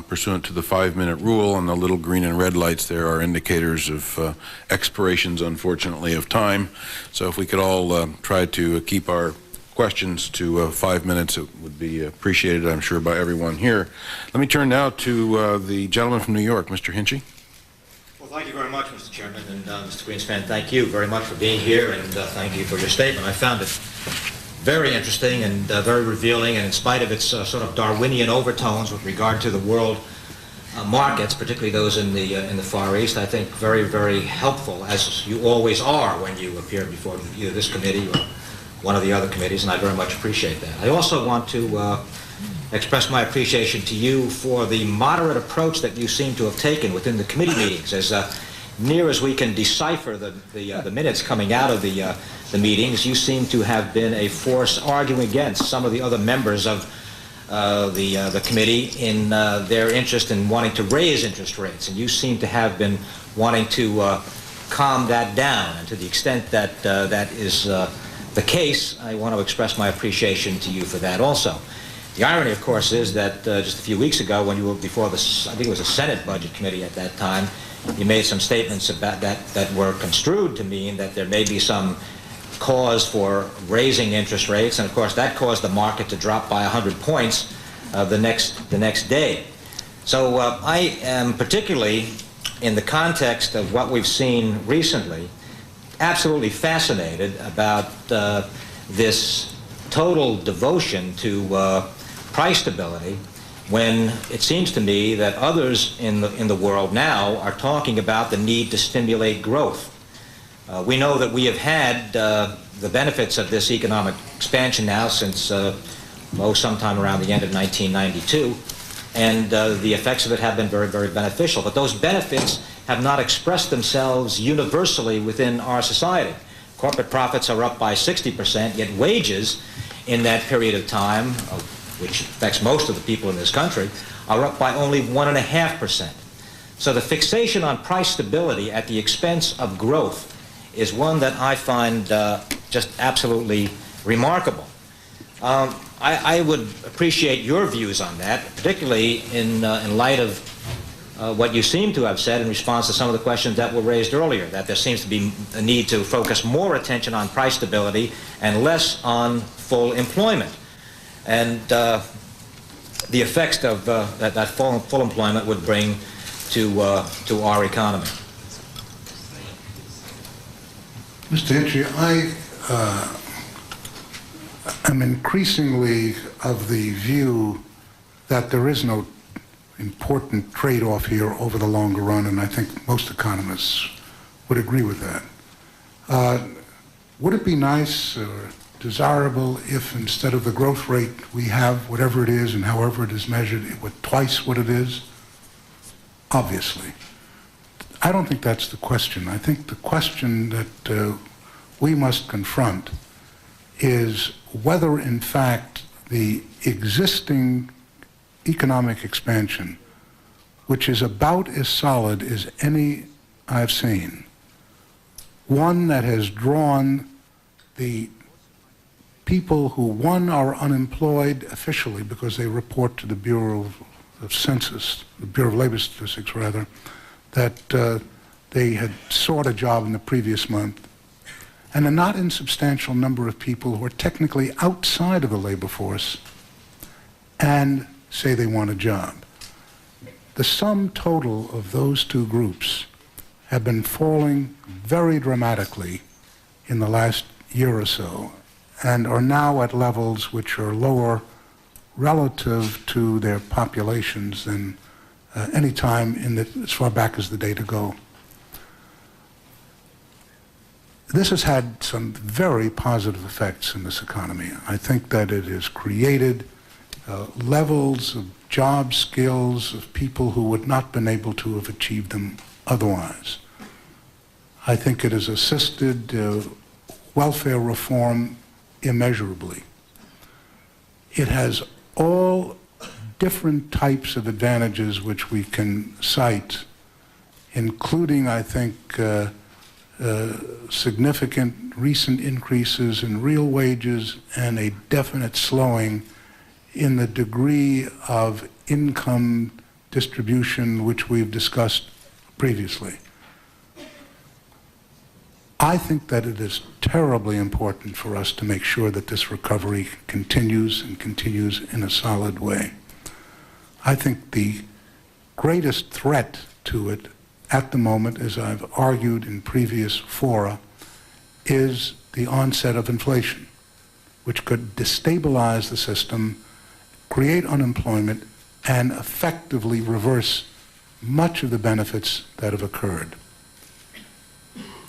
A: pursuant to the 5-minute rule, and the little green and red lights there are indicators of expirations, unfortunately, of time. So if we could all try to keep our questions to 5 minutes, it would be appreciated, I'm sure, by everyone here. Let me turn now to the gentleman from New York, Mr. Hinchy.
E: Well, thank you very much, Mr. Chairman, and Mr. Greenspan, thank you very much for being here, and thank you for your statement. I found it very interesting and very revealing, and in spite of its sort of Darwinian overtones with regard to the world markets, particularly those in the Far East, I think very, very helpful, as you always are when you appear before either this committee or one of the other committees, and I very much appreciate that. I also want to express my appreciation to you for the moderate approach that you seem to have taken within the committee meetings. As near as we can decipher the minutes coming out of the meetings, you seem to have been a force arguing against some of the other members of the committee in their interest in wanting to raise interest rates, and you seem to have been wanting to calm that down, and to the extent that that is the case, I want to express my appreciation to you for that also. The irony, of course, is that just a few weeks ago, when you were before the, I think it was the Senate Budget Committee at that time, you made some statements about that were construed to mean that there may be some cause for raising interest rates, and of course that caused the market to drop by 100 points the next day. So I am particularly, in the context of what we've seen recently, absolutely fascinated about this total devotion to price stability, when it seems to me that others in the world now are talking about the need to stimulate growth. We know that we have had the benefits of this economic expansion now since sometime around the end of 1992, and the effects of it have been very, very beneficial. But those benefits have not expressed themselves universally within our society. Corporate profits are up by 60%, yet wages in that period of time, which affects most of the people in this country, are up by only 1.5%. So the fixation on price stability at the expense of growth is one that I find just absolutely remarkable. I would appreciate your views on that, particularly in light of what you seem to have said in response to some of the questions that were raised earlier, that there seems to be a need to focus more attention on price stability and less on full employment. And the effects of that full employment would bring to our economy.
B: Mr. Hitchie, I am increasingly of the view that there is no important trade-off here over the longer run, and I think most economists would agree with that. Would it be nice or desirable if instead of the growth rate we have, whatever it is and however it is measured, it were twice what it is? Obviously. I don't think that's the question. I think the question that we must confront is whether, in fact, the existing economic expansion, which is about as solid as any I've seen, one that has drawn the people who, one, are unemployed officially because they report to the Bureau of Census, the Bureau of Labor Statistics, rather, that they had sought a job in the previous month, and a not insubstantial number of people who are technically outside of the labor force and say they want a job. The sum total of those two groups have been falling very dramatically in the last year or so, and are now at levels which are lower relative to their populations than any time as far back as the data go. This has had some very positive effects in this economy. I think that it has created levels of job skills of people who would not have been able to have achieved them otherwise. I think it has assisted welfare reform immeasurably. It has all different types of advantages which we can cite, including, I think, significant recent increases in real wages and a definite slowing in the degree of income distribution which we've discussed previously. I think that it is terribly important for us to make sure that this recovery continues and continues in a solid way. I think the greatest threat to it at the moment, as I've argued in previous fora, is the onset of inflation, which could destabilize the system, create unemployment, and effectively reverse much of the benefits that have occurred.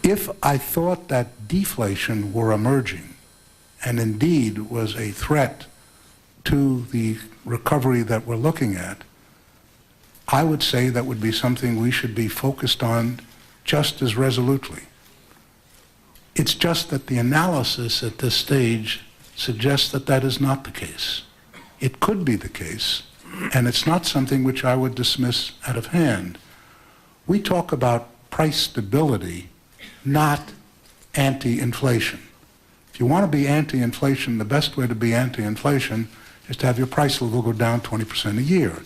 B: If I thought that deflation were emerging, and indeed was a threat to the recovery that we're looking at, I would say that would be something we should be focused on just as resolutely. It's just that the analysis at this stage suggests that that is not the case. It could be the case, and it's not something which I would dismiss out of hand. We talk about price stability, not anti-inflation. If you want to be anti-inflation, the best way to be anti-inflation is to have your price level go down 20% a year.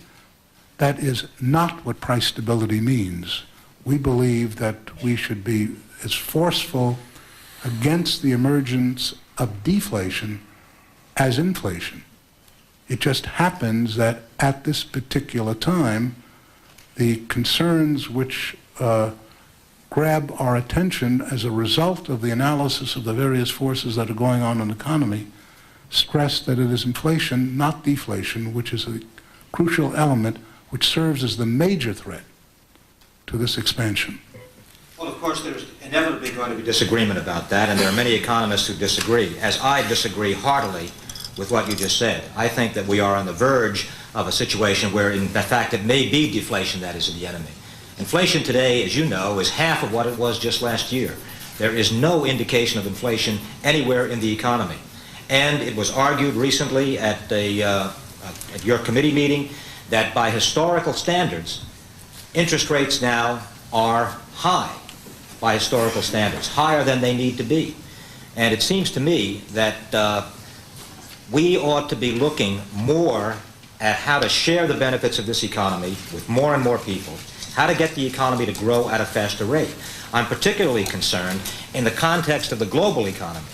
B: That is not what price stability means. We believe that we should be as forceful against the emergence of deflation as inflation. It just happens that at this particular time, the concerns which grab our attention as a result of the analysis of the various forces that are going on in the economy stress that it is inflation, not deflation, which is a crucial element which serves as the major threat to this expansion.
E: Well, of course, there's inevitably going to be disagreement about that, and there are many economists who disagree, as I disagree heartily with what you just said. I think that we are on the verge of a situation where, in fact, it may be deflation that is the enemy. Inflation today, as you know, is half of what it was just last year. There is no indication of inflation anywhere in the economy. And it was argued recently at your committee meeting that by historical standards, interest rates now are high, by historical standards, higher than they need to be. And it seems to me that we ought to be looking more at how to share the benefits of this economy with more and more people, how to get the economy to grow at a faster rate. I'm particularly concerned in the context of the global economy.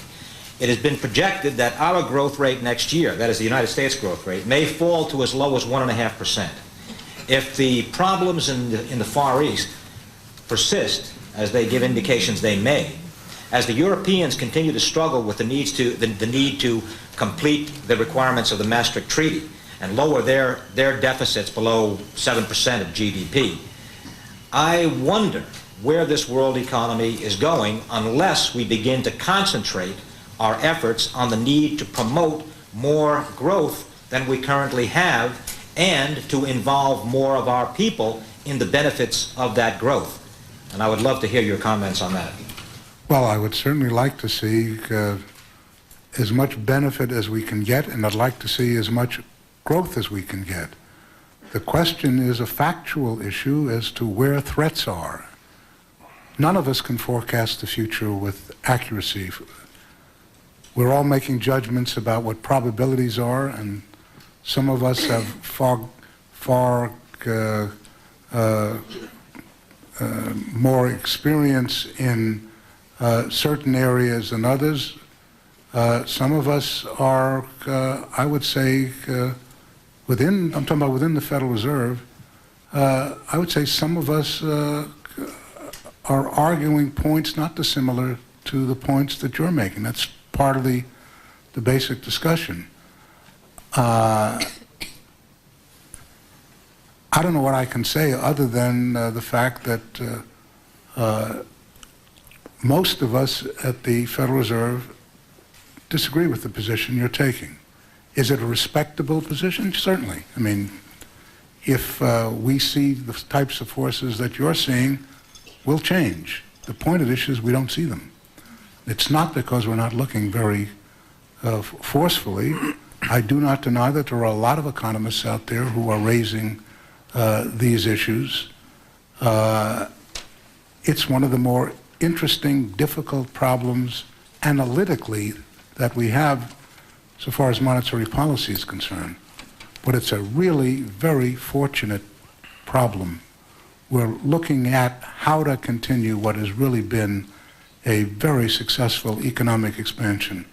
E: It has been projected that our growth rate next year, that is the United States growth rate, may fall to as low as 1.5%. If the problems in the Far East persist, as they give indications they may, as the Europeans continue to struggle with the need to complete the requirements of the Maastricht Treaty and lower their deficits below 7% of GDP, I wonder where this world economy is going unless we begin to concentrate our efforts on the need to promote more growth than we currently have and to involve more of our people in the benefits of that growth. And I would love to hear your comments on that.
B: Well, I would certainly like to see as much benefit as we can get, and I'd like to see as much growth as we can get. The question is a factual issue as to where threats are. None of us can forecast the future with accuracy. We're all making judgments about what probabilities are, and some of us have far more experience in certain areas than others. Some of us are, I would say, I'm talking about within the Federal Reserve, I would say some of us are arguing points not dissimilar to the points that you're making. That's part of the basic discussion. I don't know what I can say other than the fact that most of us at the Federal Reserve disagree with the position you're taking. Is it a respectable position? Certainly. I mean, if we see the types of forces that you're seeing, we'll change. The point of the issue is we don't see them. It's not because we're not looking very forcefully. I do not deny that there are a lot of economists out there who are raising these issues. It's one of the more interesting, difficult problems analytically that we have so far as monetary policy is concerned. But it's a really very fortunate problem. We're looking at how to continue what has really been a very successful economic expansion.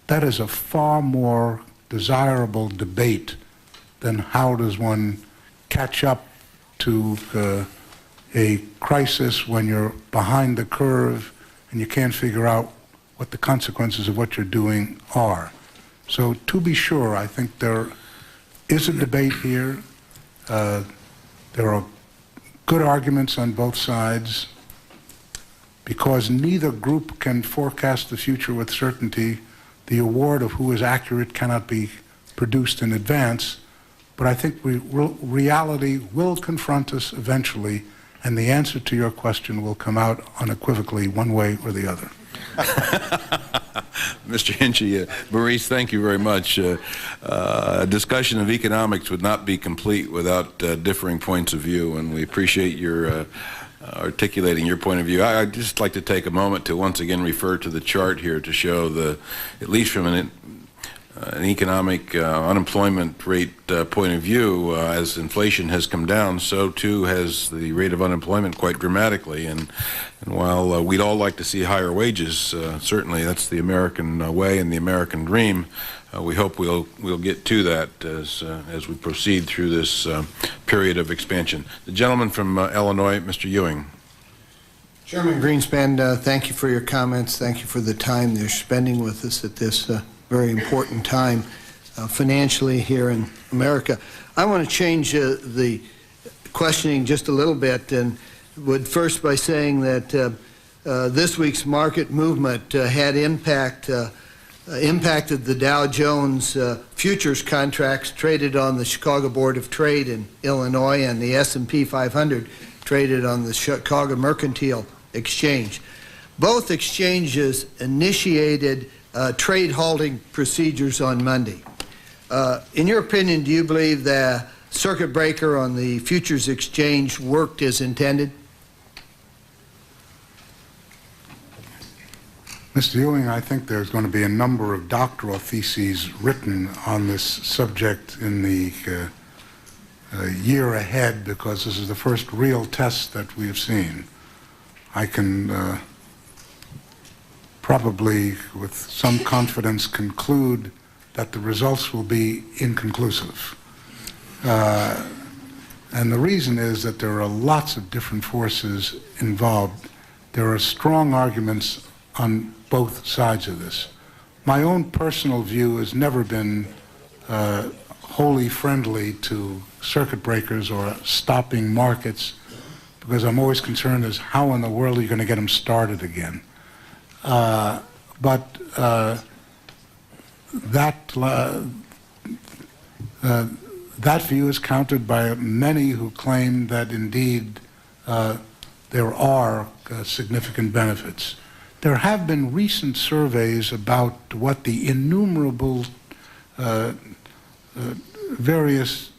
B: That is a far more desirable debate than how does one catch up to a crisis when you're behind the curve and you can't figure out what the consequences of what you're doing are. So to be sure, I think there is a debate here. There are good arguments on both sides. Because neither group can forecast the future with certainty, the award of who is accurate cannot be produced in advance. But I think reality will confront us eventually, and the answer to your question will come out unequivocally one way or the other.
A: Mr. Hinchey, Maurice, thank you very much. A discussion of economics would not be complete without differing points of view, and we appreciate your articulating your point of view. I'd just like to take a moment to once again refer to the chart here to show at least from an economic unemployment rate point of view, as inflation has come down, so too has the rate of unemployment quite dramatically. And while we'd all like to see higher wages, certainly that's the American way and the American dream. We hope we'll get to that as we proceed through this period of expansion. The gentleman from Illinois, Mr. Ewing.
F: Chairman Greenspan, thank you for your comments. Thank you for the time they're spending with us at this very important time financially here in America. I want to change the questioning just a little bit, and would first by saying that this week's market movement had impacted the Dow Jones futures contracts traded on the Chicago Board of Trade in Illinois, and the S&P 500 traded on the Chicago Mercantile Exchange. Both exchanges initiated trade halting procedures on Monday. In your opinion, do you believe the circuit breaker on the futures exchange worked as intended?
B: Mr. Ewing, I think there's going to be a number of doctoral theses written on this subject in the year ahead, because this is the first real test that we have seen. I can probably with some confidence conclude that the results will be inconclusive. And the reason is that there are lots of different forces involved. There are strong arguments on both sides of this. My own personal view has never been wholly friendly to circuit breakers or stopping markets, because I'm always concerned as how in the world are you going to get them started again. But that view is countered by many who claim that indeed there are significant benefits. There have been recent surveys about what the innumerable various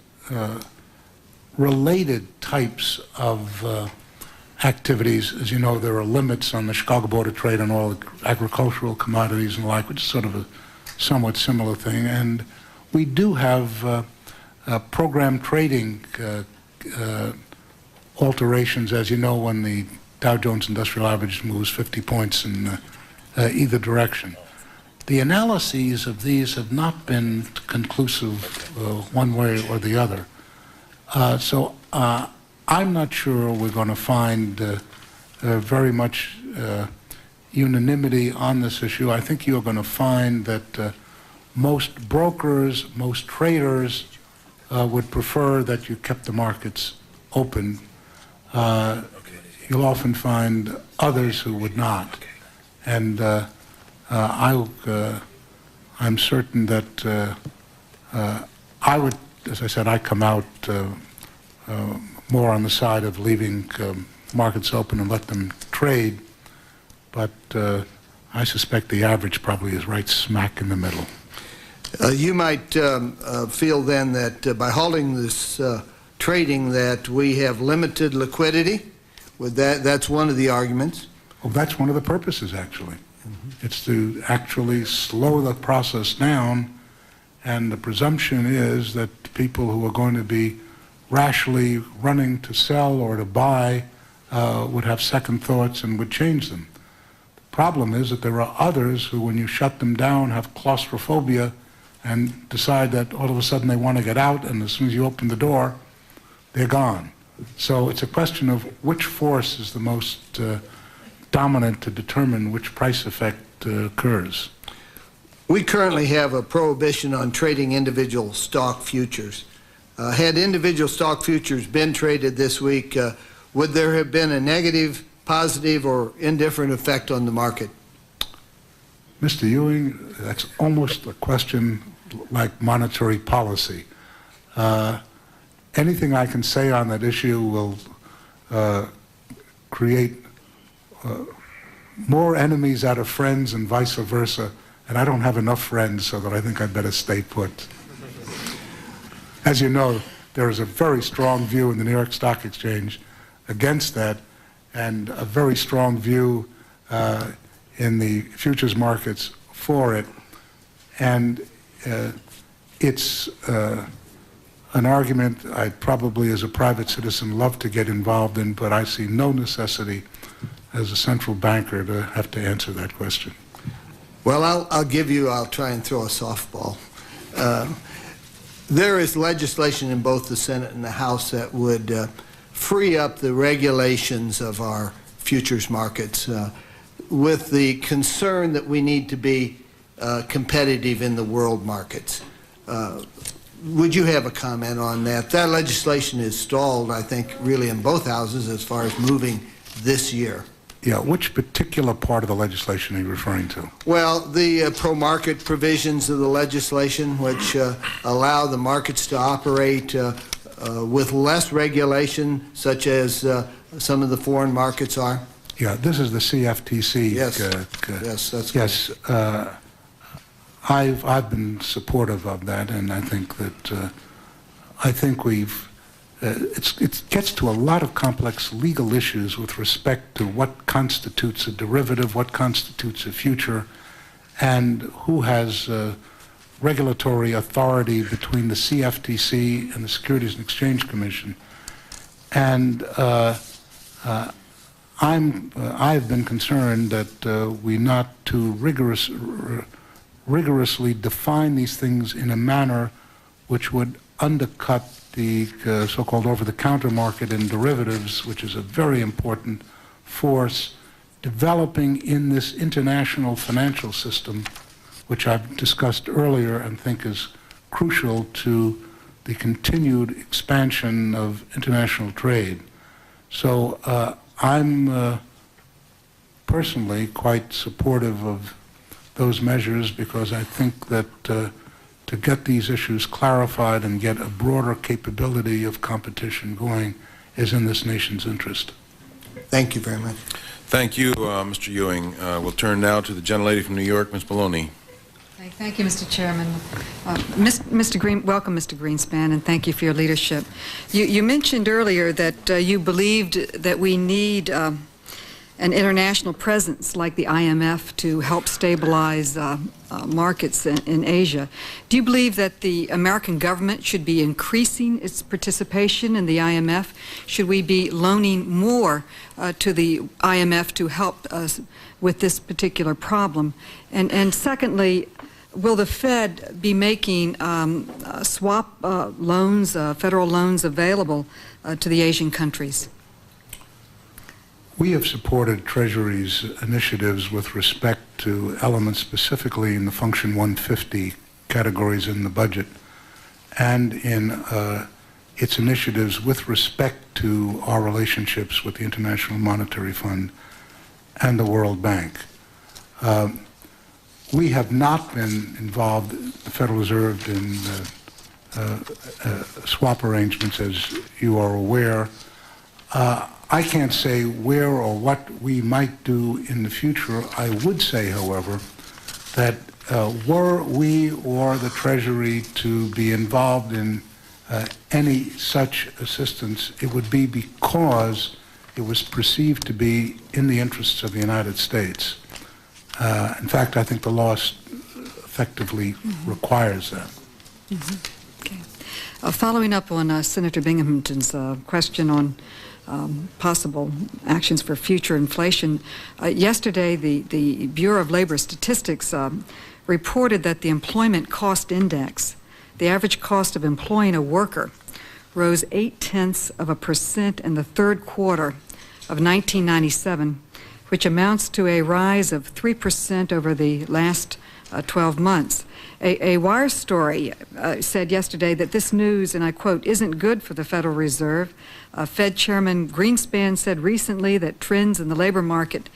B: related types of activities. As you know, there are limits on the Chicago Board of Trade on all agricultural commodities and the like, which is sort of a somewhat similar thing. And we do have program trading alterations, as you know, when the Dow Jones Industrial Average moves 50 points in either direction. The analyses of these have not been conclusive one way or the other. So I'm not sure we're going to find very much unanimity on this issue. I think you're going to find that most brokers, most traders would prefer that you kept the markets open. You'll often find others who would not. And I'm certain that I would, as I said, I come out more on the side of leaving markets open and let them trade, but I suspect the average probably is right smack in the middle.
F: You might feel then that by halting this trading that we have limited liquidity. With that's one of the arguments.
B: Well, that's one of the purposes, actually. It's to actually slow the process down, and the presumption is that people who are going to be rashly running to sell or to buy would have second thoughts and would change them. The problem is that there are others who, when you shut them down, have claustrophobia and decide that all of a sudden they want to get out, and as soon as you open the door, they're gone. So it's a question of which force is the most dominant to determine which price effect occurs.
F: We currently have a prohibition on trading individual stock futures. Had individual stock futures been traded this week, would there have been a negative, positive, or indifferent effect on the market?
B: Mr. Ewing, that's almost a question like monetary policy. Anything I can say on that issue will create more enemies out of friends and vice versa, and I don't have enough friends, so that I think I'd better stay put. As you know, there is a very strong view in the New York Stock Exchange against that, and a very strong view in the futures markets for it. And it's an argument I'd probably, as a private citizen, love to get involved in, but I see no necessity as a central banker to have to answer that question.
F: Well, I'll try and throw a softball. There is legislation in both the Senate and the House that would free up the regulations of our futures markets with the concern that we need to be competitive in the world markets. Would you have a comment on that? That legislation is stalled, I think, really in both houses as far as moving this year.
B: Yeah, which particular part of the legislation are you referring to?
F: Well, the pro-market provisions of the legislation, which allow the markets to operate with less regulation, such as some of the foreign markets are.
B: Yeah, this is the CFTC.
F: Yes, yes, that's
B: yes. I've been supportive of that, and I think that we've. It gets to a lot of complex legal issues with respect to what constitutes a derivative, what constitutes a future, and who has regulatory authority between the CFTC and the Securities and Exchange Commission. And I've been concerned that we not too rigorously define these things in a manner which would undercut the so-called over-the-counter market in derivatives, which is a very important force developing in this international financial system, which I've discussed earlier and think is crucial to the continued expansion of international trade. So I'm personally quite supportive of those measures because I think that to get these issues clarified and get a broader capability of competition going is in this nation's interest.
F: Thank you very much.
A: Thank you, Mr. Ewing. We'll turn now to the gentlelady from New York, Ms. Maloney.
G: Thank you, Mr. Chairman. Welcome, Mr. Greenspan, and thank you for your leadership. You mentioned earlier that you believed that we need an international presence like the IMF to help stabilize markets in Asia. Do you believe that the American government should be increasing its participation in the IMF? Should we be loaning more to the IMF to help us with this particular problem? And secondly, will the Fed be making swap loans, federal loans available to the Asian countries?
B: We have supported Treasury's initiatives with respect to elements specifically in the Function 150 categories in the budget and in its initiatives with respect to our relationships with the International Monetary Fund and the World Bank. We have not been involved, the Federal Reserve, in swap arrangements, as you are aware. I can't say where or what we might do in the future. I would say, however, that were we or the Treasury to be involved in any such assistance, it would be because it was perceived to be in the interests of the United States. In fact, I think the law effectively requires that.
G: Okay. Following up on Senator Binghamton's question on possible actions for future inflation, yesterday the Bureau of Labor Statistics reported that the employment cost index, the average cost of employing a worker, rose 0.8% in the third quarter of 1997, which amounts to a rise of 3% over the last 12 months. A wire story said yesterday that this news, and I quote, isn't good for the Federal Reserve. Fed Chairman Greenspan said recently that trends in the labor market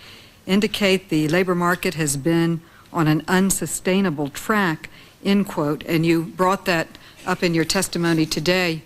G: indicate the labor market has been on an unsustainable track, end quote, and you brought that up in your testimony today.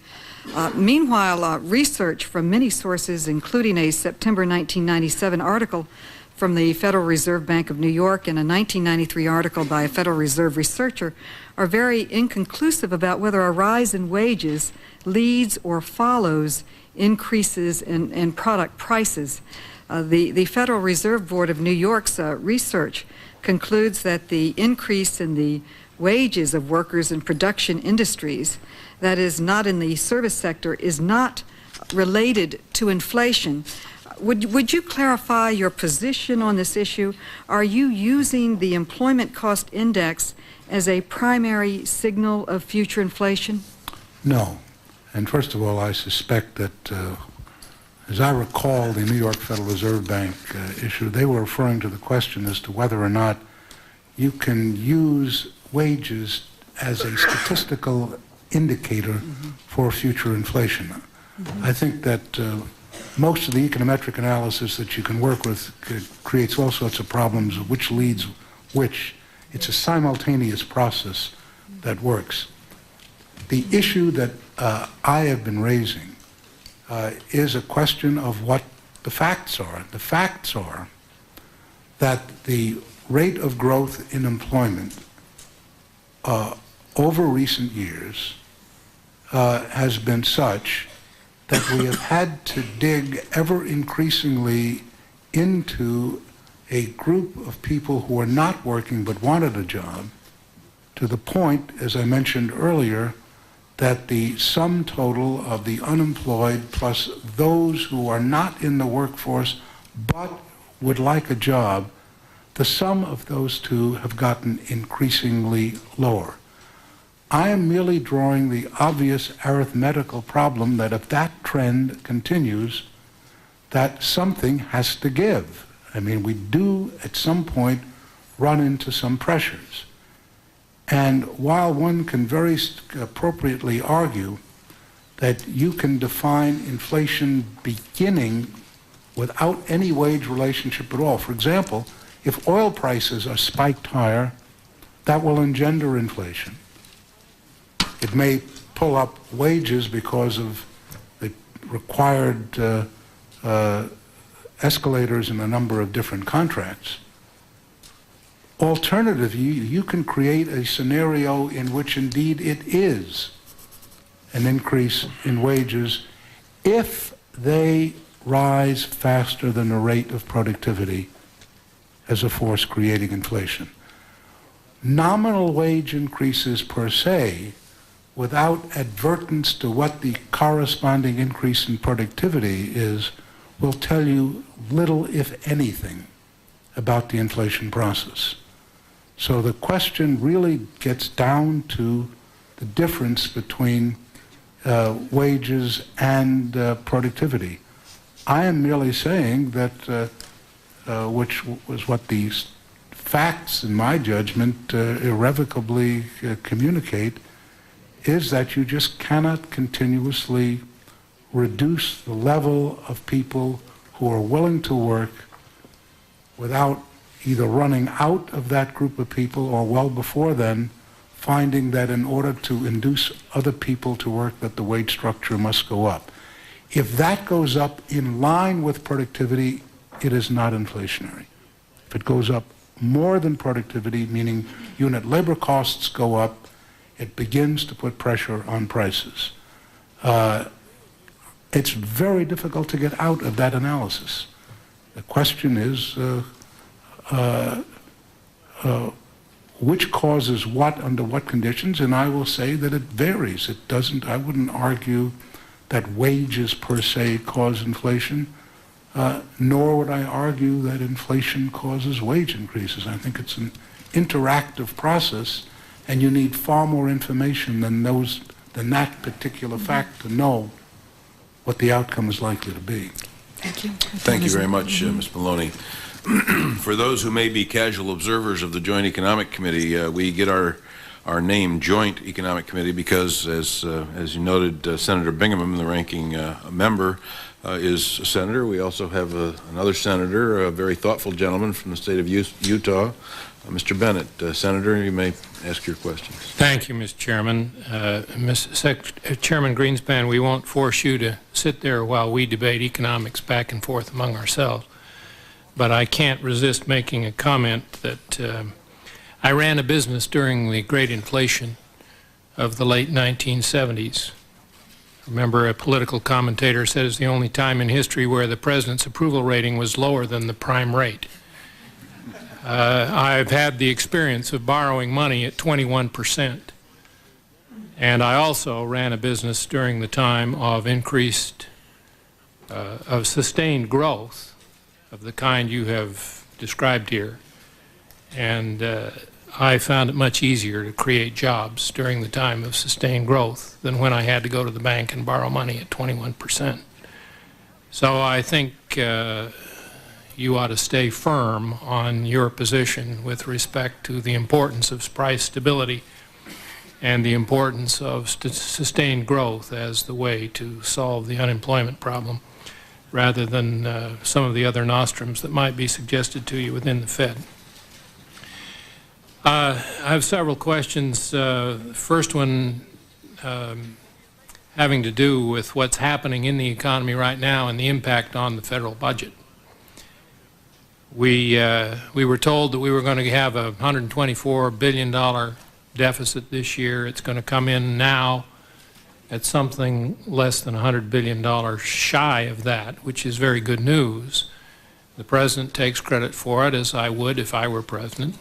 G: Meanwhile, research from many sources, including a September 1997 article from the Federal Reserve Bank of New York and a 1993 article by a Federal Reserve researcher, are very inconclusive about whether a rise in wages leads or follows increases in product prices. The Federal Reserve Board of New York's research concludes that the increase in the wages of workers in production industries, that is not in the service sector, is not related to inflation. Would you clarify your position on this issue? Are you using the employment cost index as a primary signal of future inflation?
B: No. And first of all, I suspect that, as I recall the New York Federal Reserve Bank issue, they were referring to the question as to whether or not you can use wages as a statistical indicator for future inflation. I think that most of the econometric analysis that you can work with creates all sorts of problems of which leads which. It's a simultaneous process that works. The issue that I have been raising is a question of what the facts are. The facts are that the rate of growth in employment over recent years has been such that we have had to dig ever increasingly into a group of people who are not working but wanted a job, to the point, as I mentioned earlier, that the sum total of the unemployed plus those who are not in the workforce but would like a job, the sum of those two have gotten increasingly lower. I am merely drawing the obvious arithmetical problem that if that trend continues, that something has to give. I mean, we do at some point run into some pressures. And while one can very appropriately argue that you can define inflation beginning without any wage relationship at all, for example, if oil prices are spiked higher, that will engender inflation. It may pull up wages because of the required escalators in a number of different contracts. Alternatively, you can create a scenario in which indeed it is an increase in wages if they rise faster than the rate of productivity as a force creating inflation. Nominal wage increases per se, without advertence to what the corresponding increase in productivity is, will tell you little, if anything, about the inflation process. So the question really gets down to the difference between wages and productivity. I am merely saying that, which was what these facts, in my judgment, irrevocably communicate, is that you just cannot continuously reduce the level of people who are willing to work without either running out of that group of people or well before then finding that in order to induce other people to work that the wage structure must go up. If that goes up in line with productivity, it is not inflationary. If it goes up more than productivity, meaning unit labor costs go up, it begins to put pressure on prices. It's very difficult to get out of that analysis. The question is which causes what under what conditions, and I will say that it varies. It doesn't, I wouldn't argue that wages per se cause inflation, nor would I argue that inflation causes wage increases. I think it's an interactive process, and you need far more information than that particular fact to know what the outcome is likely to be.
G: Thank you.
A: Thank you very much, Ms. Maloney. For those who may be casual observers of the Joint Economic Committee, we get our name Joint Economic Committee because, as you noted, Senator Bingaman, the ranking member, is a senator. We also have another senator, a very thoughtful gentleman from the state of Utah, Mr. Bennett. Senator, you may ask your questions.
H: Thank you, Mr. Chairman. Chairman Greenspan, we won't force you to sit there while we debate economics back and forth among ourselves. But I can't resist making a comment that I ran a business during the great inflation of the late 1970s, Remember, a political commentator said it's the only time in history where the president's approval rating was lower than the prime rate. I've had the experience of borrowing money at 21%. And I also ran a business during the time of sustained growth of the kind you have described here. And I found it much easier to create jobs during the time of sustained growth than when I had to go to the bank and borrow money at 21%. So I think you ought to stay firm on your position with respect to the importance of price stability and the importance of sustained growth as the way to solve the unemployment problem, rather than some of the other nostrums that might be suggested to you within the Fed. I have several questions. First one having to do with what's happening in the economy right now and the impact on the federal budget. We were told that we were going to have a $124 billion deficit this year. It's going to come in now at something less than $100 billion shy of that, which is very good news. The President takes credit for it, as I would if I were President.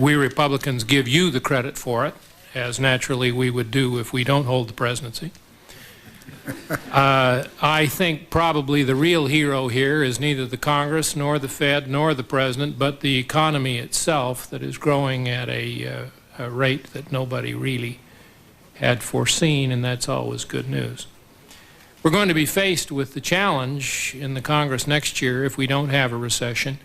H: We Republicans give you the credit for it, as naturally we would do if we don't hold the presidency. I think probably the real hero here is neither the Congress nor the Fed nor the President, but the economy itself that is growing at a rate that nobody really had foreseen, and that's always good news. We're going to be faced with the challenge in the Congress next year, if we don't have a recession,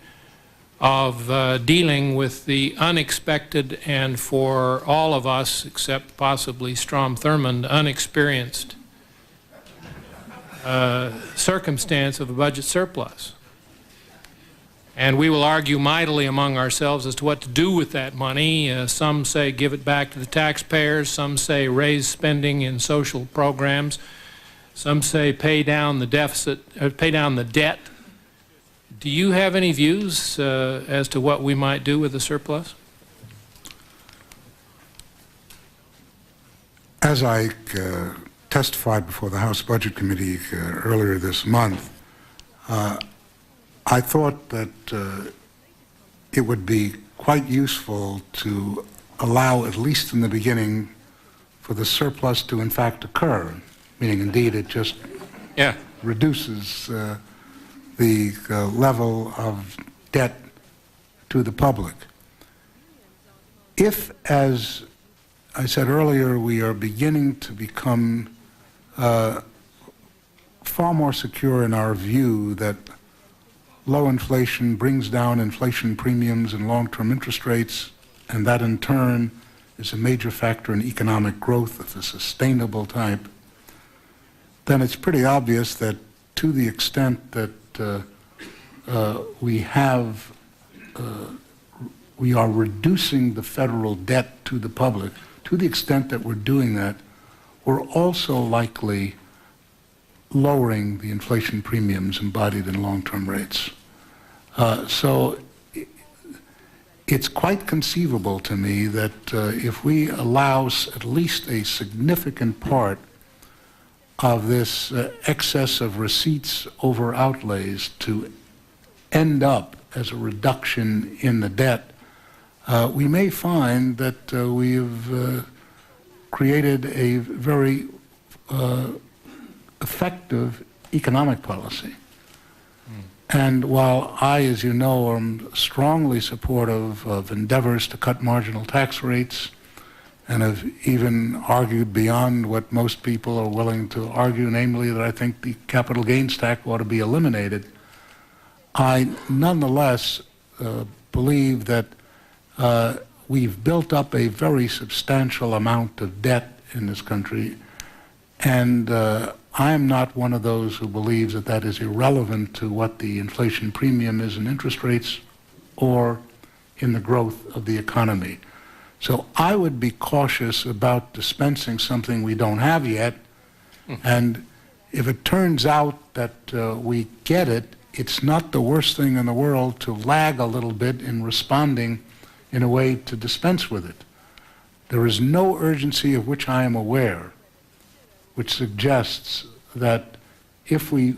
H: of dealing with the unexpected and, for all of us, except possibly Strom Thurmond, unexperienced circumstance of a budget surplus. And we will argue mightily among ourselves as to what to do with that money. Some say give it back to the taxpayers. Some say raise spending in social programs. Some say pay down the deficit, pay down the debt. Do you have any views as to what we might do with the surplus?
B: As I testified before the House Budget Committee earlier this month, I thought that it would be quite useful to allow, at least in the beginning, for the surplus to in fact occur, meaning indeed it just reduces the level of debt to the public. If, as I said earlier, we are beginning to become far more secure in our view that low inflation brings down inflation premiums and long-term interest rates, and that in turn is a major factor in economic growth of a sustainable type, then it's pretty obvious that to the extent that we are reducing the federal debt to the public, to the extent that we're doing that, we're also likely lowering the inflation premiums embodied in long-term rates. So it's quite conceivable to me that if we allow at least a significant part of this excess of receipts over outlays to end up as a reduction in the debt, we may find that we have created a very effective economic policy. And while I, as you know, am strongly supportive of endeavors to cut marginal tax rates, and have even argued beyond what most people are willing to argue, namely that I think the capital gains tax ought to be eliminated, I nonetheless believe that we've built up a very substantial amount of debt in this country, and I am not one of those who believes that that is irrelevant to what the inflation premium is in interest rates or in the growth of the economy. So I would be cautious about dispensing something we don't have yet, and if it turns out that we get it, it's not the worst thing in the world to lag a little bit in responding in a way to dispense with it. There is no urgency of which I am aware which suggests that if we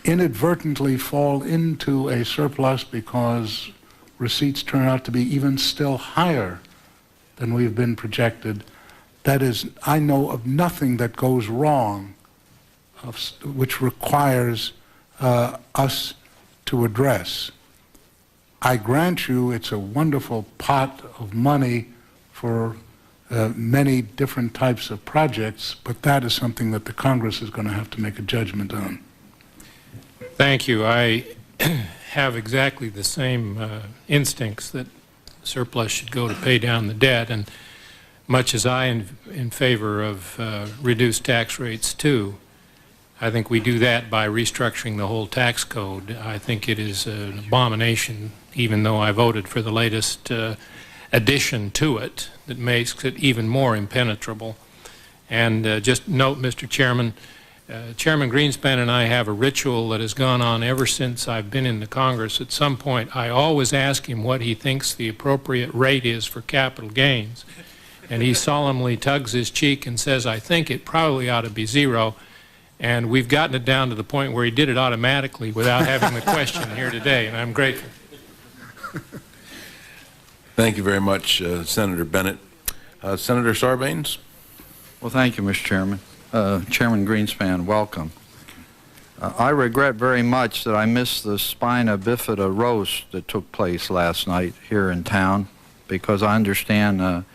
B: inadvertently fall into a surplus because receipts turn out to be even still higher than we've been projected, that is, I know of nothing that goes wrong which requires us to address. I grant you it's a wonderful pot of money for many different types of projects, but that is something that the Congress is going to have to make a judgment on.
H: Thank you. I have exactly the same instincts that surplus should go to pay down the debt, and much as I am in favor of reduced tax rates too, I think we do that by restructuring the whole tax code. I think it is an abomination, even though I voted for the latest addition to it that makes it even more impenetrable. And just note, Mr. Chairman, Chairman Greenspan and I have a ritual that has gone on ever since I've been in the Congress. At some point, I always ask him what he thinks the appropriate rate is for capital gains. And he solemnly tugs his cheek and says, I think it probably ought to be 0. And we've gotten it down to the point where he did it automatically without having the question here today, and I'm grateful.
A: Thank you very much, Senator Bennett. Senator Sarbanes?
I: Well, thank you, Mr. Chairman. Chairman Greenspan, welcome. I regret very much that I missed the spina bifida roast that took place last night here in town, because I understand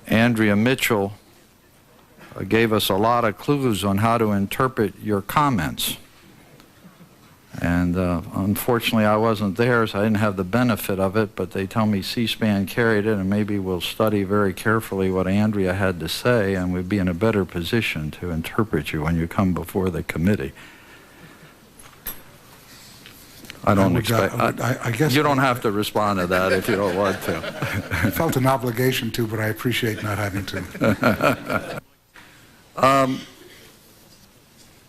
I: Andrea Mitchell gave us a lot of clues on how to interpret your comments. And unfortunately, I wasn't there, so I didn't have the benefit of it, but they tell me C-SPAN carried it, and maybe we'll study very carefully what Andrea had to say, and we'd be in a better position to interpret you when you come before the committee. I don't expect...
B: I guess
I: you don't have to respond to that if you don't want to.
B: I felt an obligation to, but I appreciate not having to.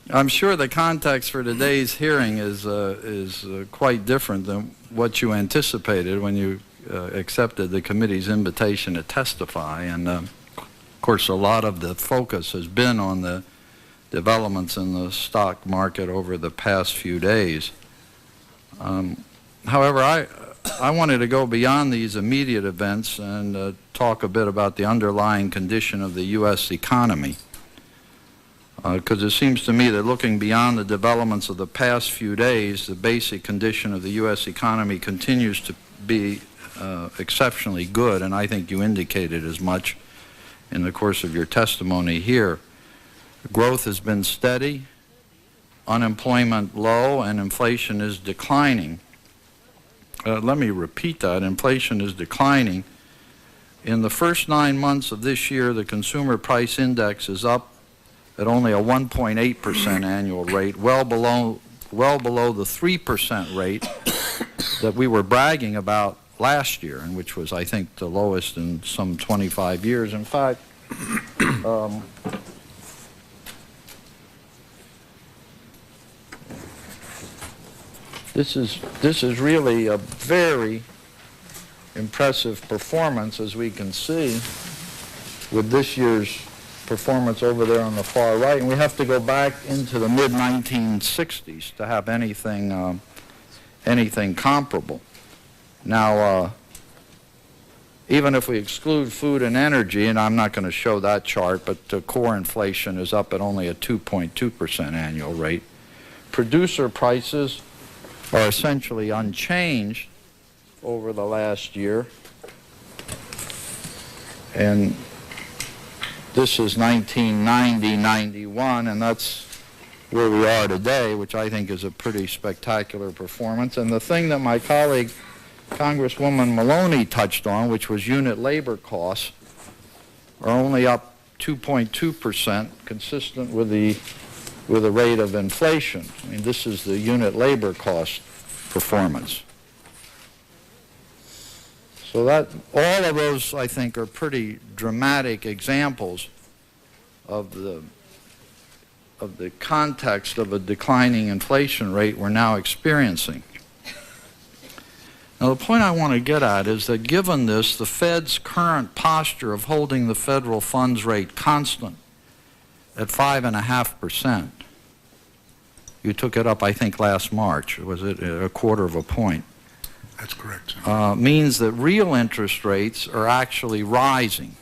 I: I'm sure the context for today's hearing is quite different than what you anticipated when you accepted the committee's invitation to testify. And of course, a lot of the focus has been on the developments in the stock market over the past few days. However, I wanted to go beyond these immediate events and talk a bit about the underlying condition of the U.S. economy. Because it seems to me that looking beyond the developments of the past few days, the basic condition of the U.S. economy continues to be exceptionally good, and I think you indicated as much in the course of your testimony here. Growth has been steady, unemployment low, and inflation is declining. Let me repeat that. Inflation is declining. In the first 9 months of this year, the consumer price index is up at only a 1.8% annual rate, well below the 3% rate that we were bragging about last year, and which was, I think, the lowest in some 25 years. In fact, this is really a very impressive performance, as we can see, with this year's performance over there on the far right, and we have to go back into the mid-1960s to have anything comparable. Now, even if we exclude food and energy, and I'm not going to show that chart, but core inflation is up at only a 2.2% annual rate. Producer prices are essentially unchanged over the last year, and this is 1990-91, and that's where we are today, which I think is a pretty spectacular performance. And the thing that my colleague, Congresswoman Maloney, touched on, which was unit labor costs, are only up 2.2%, consistent with the rate of inflation. I mean, this is the unit labor cost performance. So that, all of those, I think, are pretty dramatic examples of the context of a declining inflation rate we're now experiencing. Now, the point I want to get at is that given this, the Fed's current posture of holding the federal funds rate constant at 5.5%. You took it up, I think, last March. Was it a quarter of a point?
B: That's correct, sir.
I: Means that real interest rates are actually rising.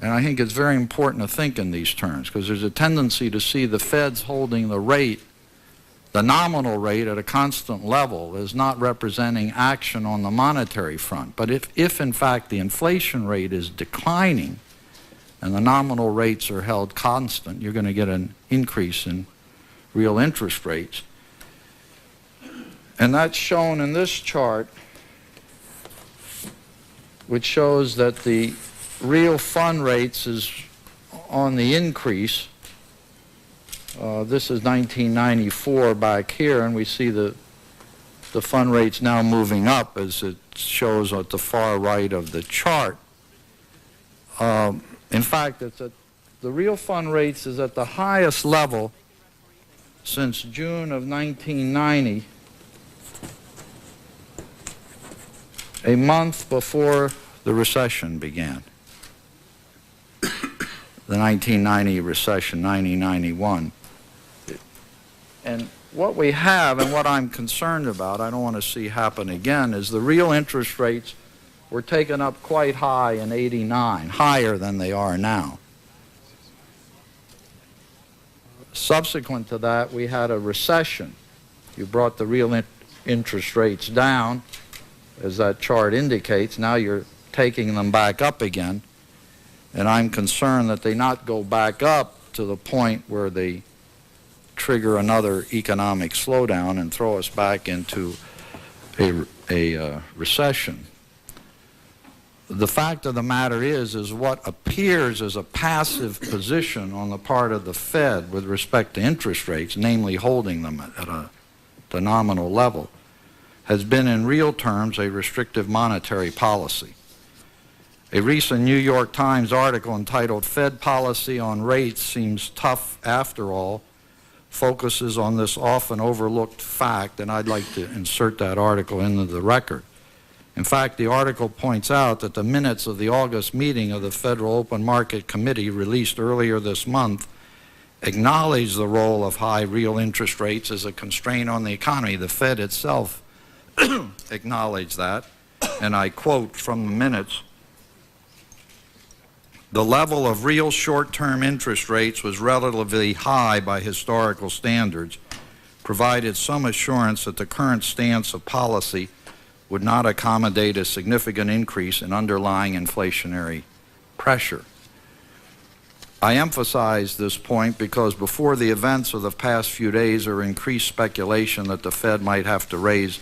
I: And I think it's very important to think in these terms, because there's a tendency to see the Fed's holding the rate, the nominal rate, at a constant level as not representing action on the monetary front. But if in fact the inflation rate is declining and the nominal rates are held constant, you're going to get an increase in real interest rates. And that's shown in this chart, which shows that the real fund rates is on the increase. This is 1994 back here, and we see the fund rates now moving up, as it shows at the far right of the chart. In fact, the real fund rates is at the highest level since June of 1990, a month before the recession began. The 1990 recession, 1991. And what we have, and what I'm concerned about, I don't want to see happen again, is the real interest rates were taken up quite high in '89, higher than they are now. Subsequent to that, we had a recession. You brought the real interest rates down, as that chart indicates. Now you're taking them back up again. And I'm concerned that they not go back up to the point where they trigger another economic slowdown and throw us back into a recession. The fact of the matter is what appears as a passive position on the part of the Fed with respect to interest rates, namely holding them at the nominal level, has been in real terms a restrictive monetary policy. A recent New York Times article entitled "Fed Policy on Rates Seems Tough After All" focuses on this often overlooked fact, and I'd like to insert that article into the record. In fact, the article points out that the minutes of the August meeting of the Federal Open Market Committee, released earlier this month, acknowledge the role of high real interest rates as a constraint on the economy. The Fed itself acknowledged that, and I quote from the minutes: "The level of real short-term interest rates was relatively high by historical standards, provided some assurance that the current stance of policy would not accommodate a significant increase in underlying inflationary pressure." I emphasize this point because before the events of the past few days, there increased speculation that the Fed might have to raise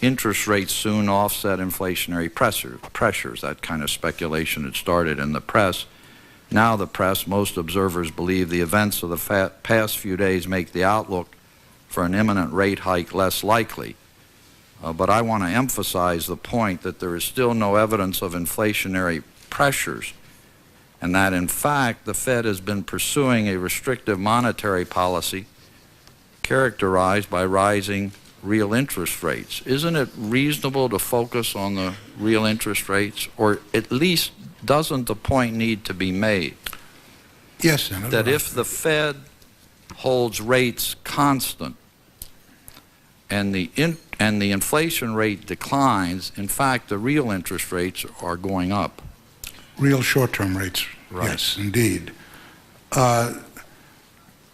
I: interest rates soon to offset inflationary pressures. That kind of speculation had started in the press. Now the press, most observers believe the events of the past few days make the outlook for an imminent rate hike less likely. But I want to emphasize the point that there is still no evidence of inflationary pressures, and that in fact the Fed has been pursuing a restrictive monetary policy characterized by rising real interest rates. Isn't it reasonable to focus on the real interest rates, or at least doesn't the point need to be made?
B: Yes, Senator.
I: That if the Fed holds rates constant and the inflation rate declines, in fact the real interest rates are going up.
B: Real short-term rates,
I: Right.
B: Yes, indeed.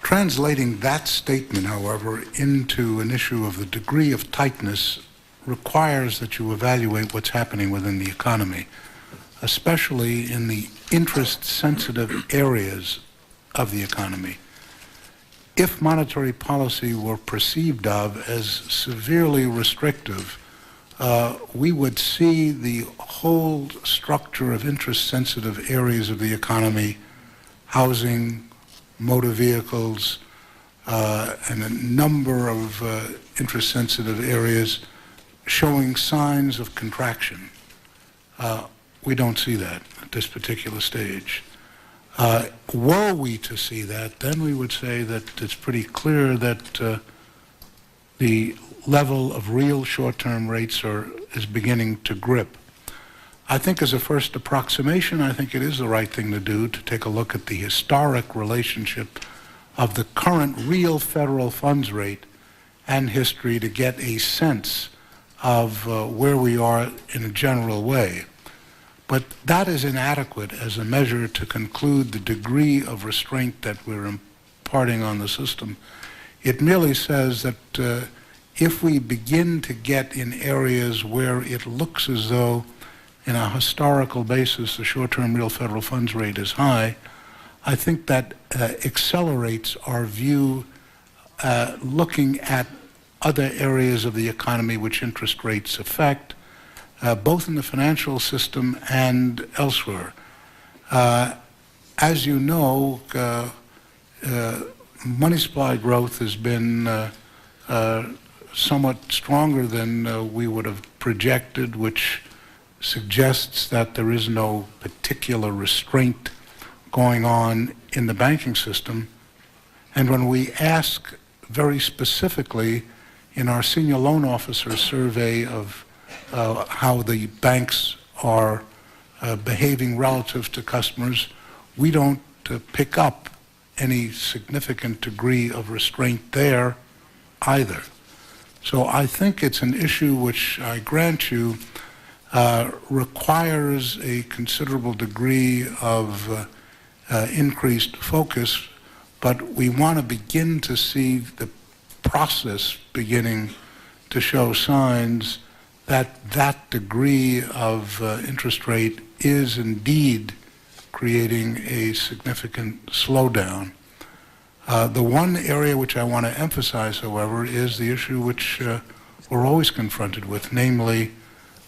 B: Translating that statement, however, into an issue of the degree of tightness requires that you evaluate what's happening within the economy, especially in the interest-sensitive areas of the economy. If monetary policy were perceived of as severely restrictive, we would see the whole structure of interest-sensitive areas of the economy, housing, motor vehicles, and a number of interest-sensitive areas showing signs of contraction. We don't see that at this particular stage. Were we to see that, then we would say that it's pretty clear that the level of real short-term rates is beginning to grip. I think as a first approximation, I think it is the right thing to do to take a look at the historic relationship of the current real federal funds rate and history to get a sense of where we are in a general way. But that is inadequate as a measure to conclude the degree of restraint that we're imparting on the system. It merely says that if we begin to get in areas where it looks as though in a historical basis the short-term real federal funds rate is high, I think that accelerates our view looking at other areas of the economy which interest rates affect, both in the financial system and elsewhere. As you know, money supply growth has been somewhat stronger than we would have projected, which suggests that there is no particular restraint going on in the banking system. And when we ask very specifically in our senior loan officer survey of how the banks are behaving relative to customers, we don't pick up any significant degree of restraint there either. So I think it's an issue which, I grant you, requires a considerable degree of increased focus, but we want to begin to see the process beginning to show signs that that degree of interest rate is indeed creating a significant slowdown. The one area which I want to emphasize, however, is the issue which we're always confronted with, namely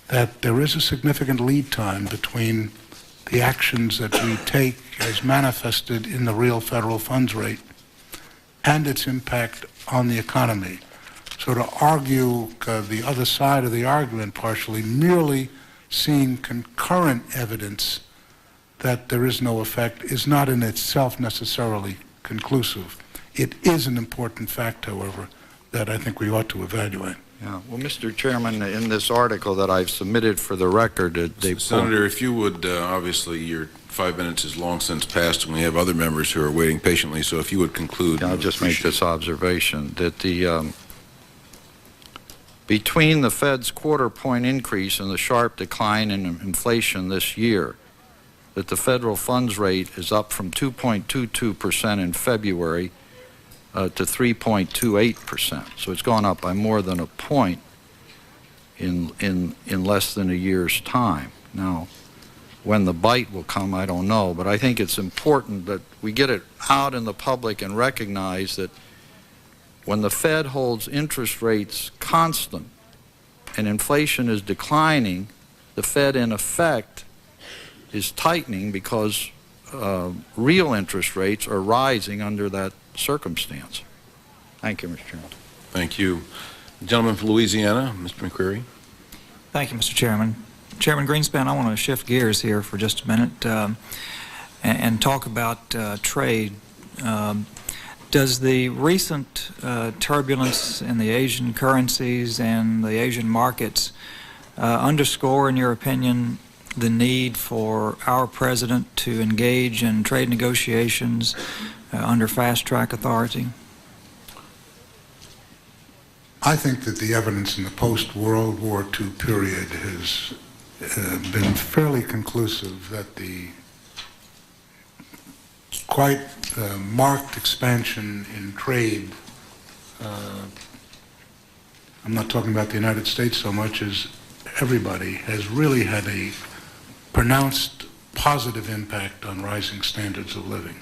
B: that there is a significant lead time between the actions that we take as manifested in the real federal funds rate and its impact on the economy. So to argue the other side of the argument partially, merely seeing concurrent evidence that there is no effect is not in itself necessarily conclusive. It is an important fact, however, that I think we ought to evaluate.
I: Yeah. Well, Mr. Chairman, in this article that I've submitted for the record,
A: Senator, if you would, obviously your 5 minutes is long since passed, and we have other members who are waiting patiently, so if you would conclude.
I: I'll just make this observation, that between the Fed's quarter-point increase and the sharp decline in inflation this year, that the federal funds rate is up from 2.22% in February to 3.28%. So it's gone up by more than a point in less than a year's time. Now, when the bite will come, I don't know, but I think it's important that we get it out in the public and recognize that when the Fed holds interest rates constant and inflation is declining, the Fed in effect is tightening because real interest rates are rising under that circumstance. Thank you, Mr. Chairman.
A: Thank you. The gentleman from Louisiana, Mr. McCreary.
J: Thank you, Mr. Chairman. Chairman Greenspan, I want to shift gears here for just a minute and talk about trade. Does the recent turbulence in the Asian currencies and the Asian markets underscore, in your opinion, the need for our president to engage in trade negotiations under fast-track authority?
B: I think that the evidence in the post-World War II period has been fairly conclusive that the quite marked expansion in trade, I'm not talking about the United States so much as everybody, has really had a pronounced positive impact on rising standards of living.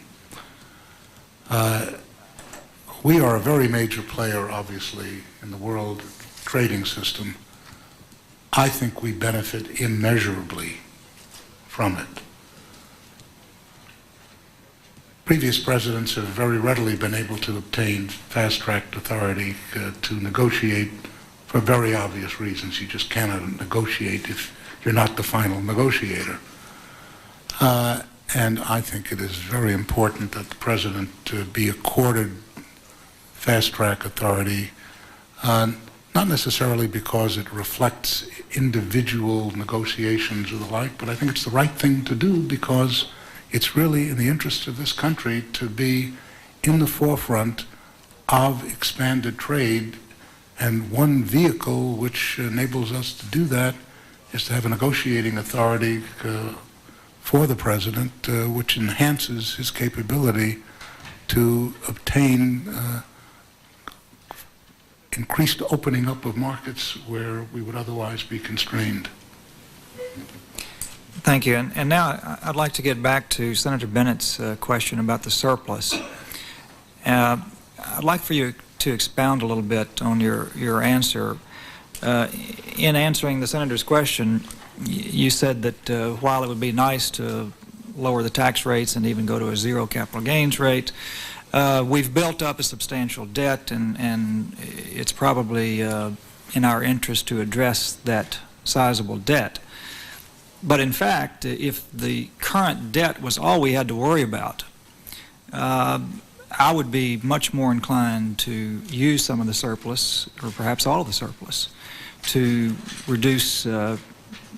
B: We are a very major player, obviously, in the world trading system. I think we benefit immeasurably from it. Previous presidents have very readily been able to obtain fast-track authority to negotiate for very obvious reasons. You just cannot negotiate if you're not the final negotiator. And I think it is very important that the president be accorded fast-track authority, not necessarily because it reflects individual negotiations or the like, but I think it's the right thing to do because it's really in the interest of this country to be in the forefront of expanded trade, and one vehicle which enables us to do that is to have a negotiating authority for the President, which enhances his capability to obtain increased opening up of markets where we would otherwise be constrained.
J: Thank you. And now I'd like to get back to Senator Bennett's question about the surplus. I'd like for you to expound a little bit on your answer. In answering the Senator's question, you said that while it would be nice to lower the tax rates and even go to a zero capital gains rate, we've built up a substantial debt, and it's probably in our interest to address that sizable debt. But in fact, if the current debt was all we had to worry about, I would be much more inclined to use some of the surplus, or perhaps all of the surplus, to reduce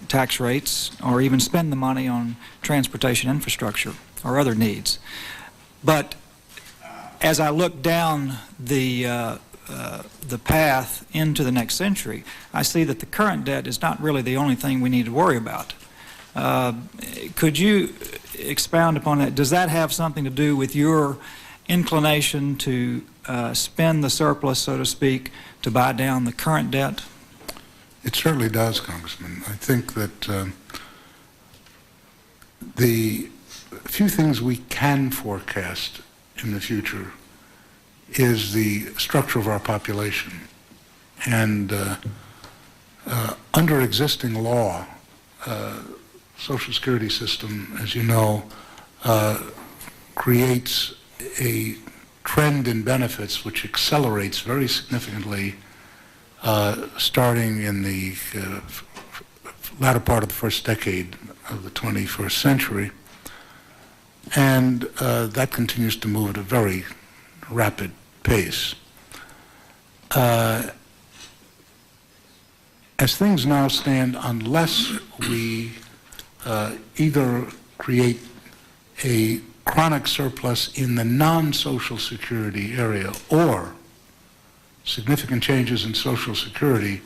J: tax rates or even spend the money on transportation infrastructure or other needs. But as I look down the path into the next century, I see that the current debt is not really the only thing we need to worry about. Could you expound upon that? Does that have something to do with your inclination to spend the surplus, so to speak, to buy down the current debt?
B: It certainly does, Congressman. I think that the few things we can forecast in the future is the structure of our population. And under existing law, Social Security system, as you know, creates a trend in benefits which accelerates very significantly starting in the latter part of the first decade of the 21st century. And that continues to move at a very rapid pace. As things now stand, unless we either create a chronic surplus in the non-Social Security area or significant changes in Social Security,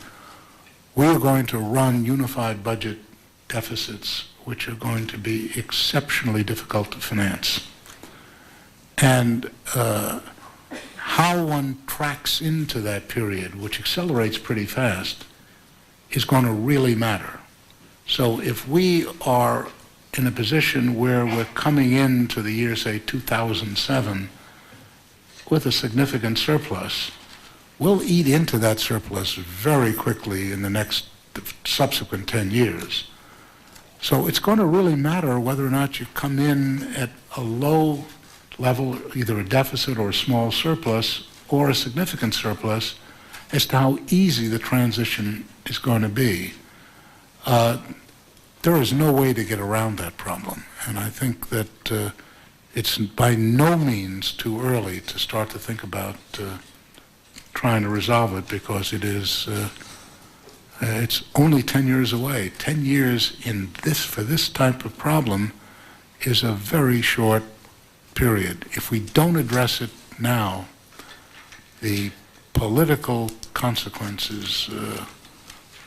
B: we are going to run unified budget deficits which are going to be exceptionally difficult to finance. And how one tracks into that period, which accelerates pretty fast, is going to really matter. So if we are in a position where we're coming into the year, say, 2007, with a significant surplus, we'll eat into that surplus very quickly in the next subsequent 10 years. So it's going to really matter whether or not you come in at a low level, either a deficit or a small surplus, or a significant surplus, as to how easy the transition is going to be. There is no way to get around that problem, and I think that it's by no means too early to start to think about trying to resolve it, because it is it's only 10 years away. 10 years in this, for this type of problem, is a very short period. If we don't address it now, the political consequences,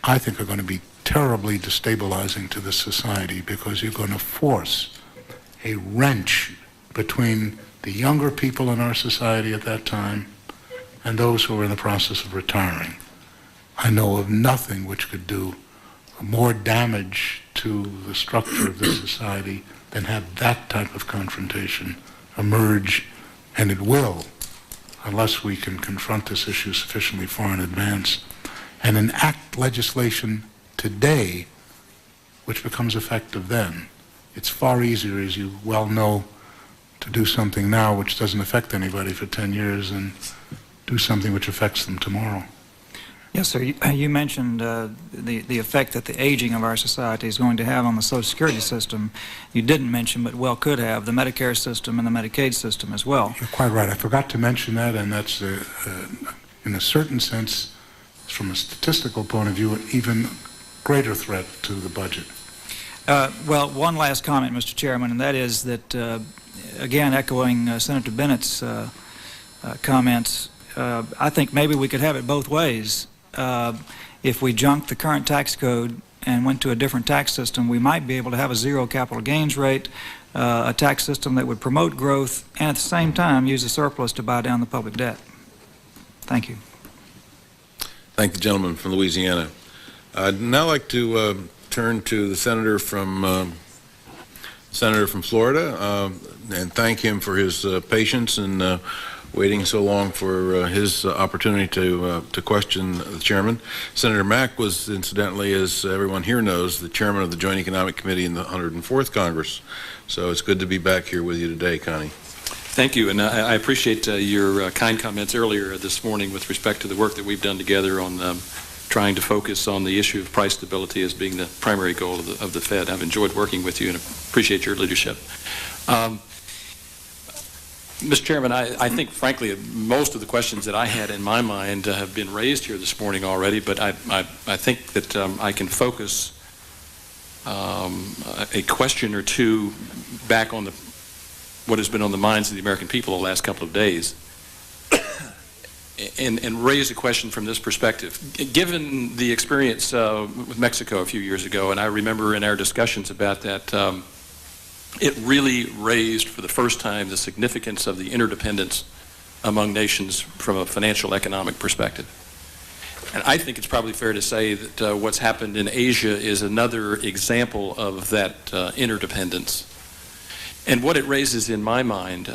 B: I think, are going to be terribly destabilizing to the society, because you're going to force a wrench between the younger people in our society at that time and those who are in the process of retiring. I know of nothing which could do more damage to the structure of this society than have that type of confrontation emerge, and it will, unless we can confront this issue sufficiently far in advance and enact legislation today which becomes effective then. It's far easier, as you well know, to do something now which doesn't affect anybody for 10 years than do something which affects them tomorrow.
J: Yes, sir. You mentioned the effect that the aging of our society is going to have on the Social Security system. You didn't mention, but well could have, the Medicare system and the Medicaid system as well.
B: You're quite right. I forgot to mention that, and that's, in a certain sense, is, from a statistical point of view, an even greater threat to the budget.
J: Well, one last comment, Mr. Chairman, and that is that, again, echoing Senator Bennett's comments, I think maybe we could have it both ways. If we junked the current tax code and went to a different tax system, we might be able to have a zero capital gains rate, a tax system that would promote growth, and at the same time use the surplus to buy down the public debt. Thank you.
A: Thank the gentleman from Louisiana. I'd now like to turn to the senator from Florida and thank him for his patience and waiting so long for his opportunity to question the chairman. Senator Mack was, incidentally, as everyone here knows, the chairman of the Joint Economic Committee in the 104th Congress. So it's good to be back here with you today, Connie.
K: Thank you, and I appreciate your kind comments earlier this morning with respect to the work that we've done together on trying to focus on the issue of price stability as being the primary goal of the Fed. I've enjoyed working with you and appreciate your leadership. Mr. Chairman, I think, frankly, most of the questions that I had in my mind have been raised here this morning already, but I think that I can focus a question or two back on what has been on the minds of the American people the last couple of days and raise a question from this perspective. Given the experience with Mexico a few years ago, and I remember in our discussions about that, it really raised for the first time the significance of the interdependence among nations from a financial economic perspective. And I think it's probably fair to say that what's happened in Asia is another example of that interdependence. And what it raises in my mind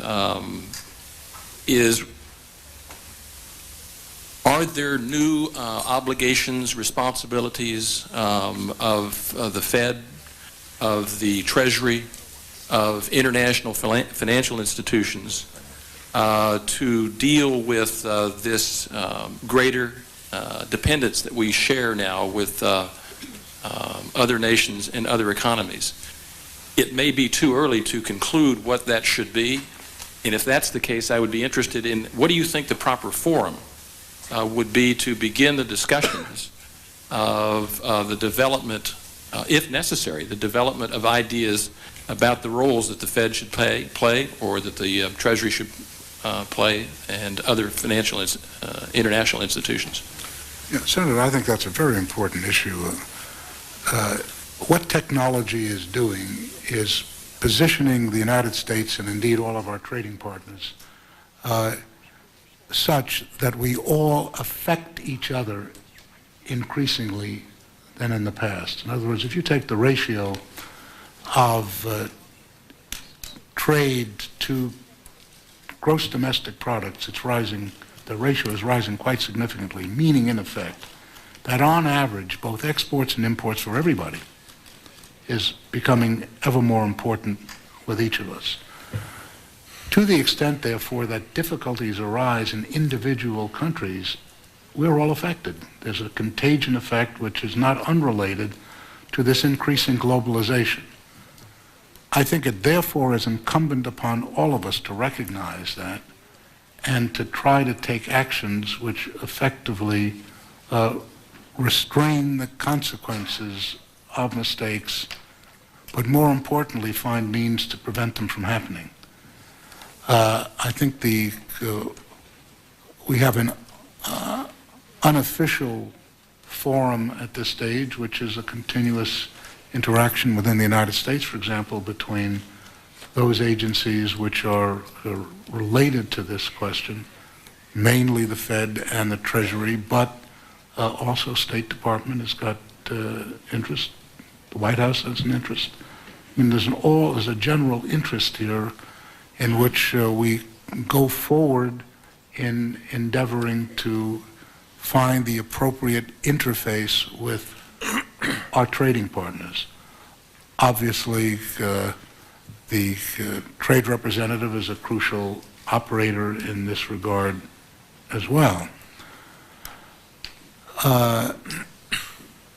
K: is, are there new obligations, responsibilities of the Fed, of the Treasury, of international financial institutions to deal with this greater dependence that we share now with other nations and other economies? It may be too early to conclude what that should be, and if that's the case, I would be interested in what do you think the proper forum would be to begin the discussions of the development, if necessary, the development of ideas about the roles that the Fed should play or that the Treasury should play and other financial international institutions.
B: Yeah, Senator, I think that's a very important issue. What technology is doing is positioning the United States and indeed all of our trading partners such that we all affect each other increasingly than in the past. In other words, if you take the ratio of trade to gross domestic products, it's rising, the ratio is rising quite significantly, meaning in effect that on average both exports and imports for everybody is becoming ever more important with each of us. To the extent, therefore, that difficulties arise in individual countries, we're all affected. There's a contagion effect which is not unrelated to this increasing globalization. I think it therefore is incumbent upon all of us to recognize that and to try to take actions which effectively restrain the consequences of mistakes, but more importantly, find means to prevent them from happening. I think we have an unofficial forum at this stage, which is a continuous interaction within the United States, for example, between those agencies which are related to this question, mainly the Fed and the Treasury, but also State Department has got interest. The White House has an interest. I mean, there's a general interest here in which we go forward in endeavoring to find the appropriate interface with our trading partners. Obviously, the trade representative is a crucial operator in this regard as well.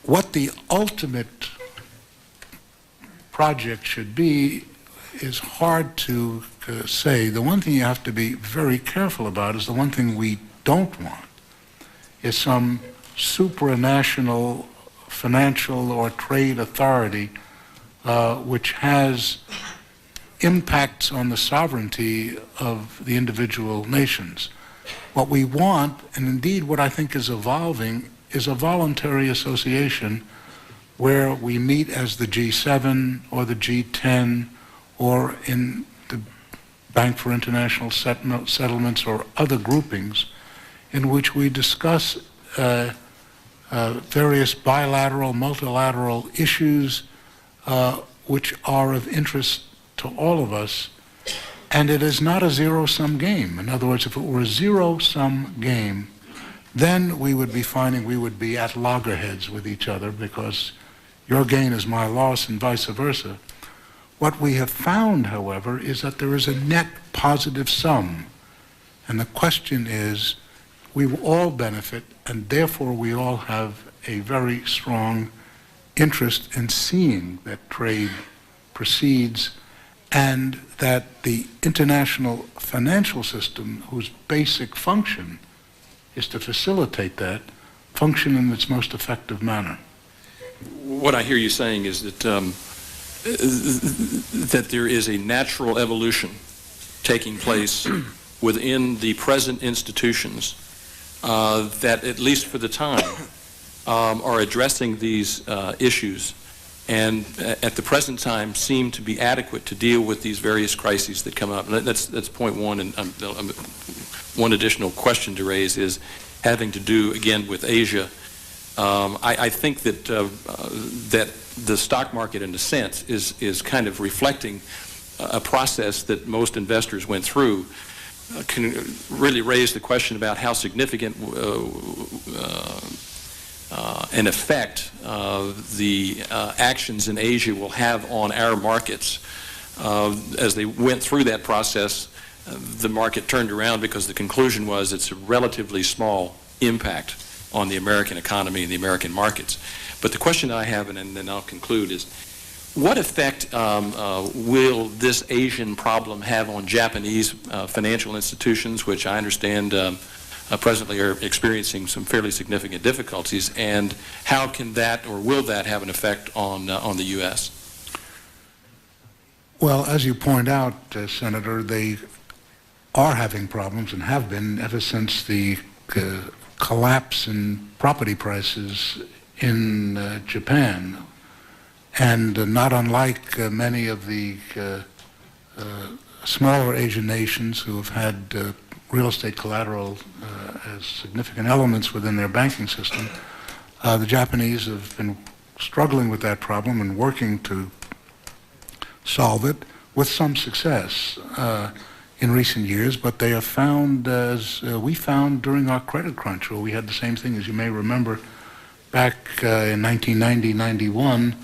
B: What the ultimate project should be is hard to say. The one thing you have to be very careful about is the one thing we don't want is some supranational financial or trade authority which has impacts on the sovereignty of the individual nations. What we want, and indeed what I think is evolving, is a voluntary association where we meet as the G7 or the G10 or in the Bank for International Settlements or other groupings in which we discuss various bilateral, multilateral issues which are of interest to all of us. And it is not a zero-sum game. In other words, if it were a zero-sum game, then we would be finding we would be at loggerheads with each other because your gain is my loss and vice versa. What we have found, however, is that there is a net positive sum. And the question is, we will all benefit, and therefore we all have a very strong interest in seeing that trade proceeds and that the international financial system, whose basic function is to facilitate that, function in its most effective manner.
K: What I hear you saying is that that there is a natural evolution taking place within the present institutions that, at least for the time, are addressing these issues and at the present time seem to be adequate to deal with these various crises that come up. And that's point one. And one additional question to raise is having to do, again, with Asia. I think that that the stock market, in a sense, is kind of reflecting a process that most investors went through. Can really raise the question about how significant an effect the actions in Asia will have on our markets. As they went through that process, the market turned around because the conclusion was it's a relatively small impact on the American economy and the American markets. But the question I have, and then I'll conclude, is what effect will this Asian problem have on Japanese financial institutions, which I understand presently are experiencing some fairly significant difficulties, and how can that or will that have an effect on the U.S.?
B: Well, as you point out, Senator, they are having problems and have been ever since the collapse in property prices in Japan. And not unlike many of the smaller Asian nations who have had real estate collateral as significant elements within their banking system, the Japanese have been struggling with that problem and working to solve it with some success in recent years, but they have found, as we found during our credit crunch, where we had the same thing, as you may remember, back in 1990-91,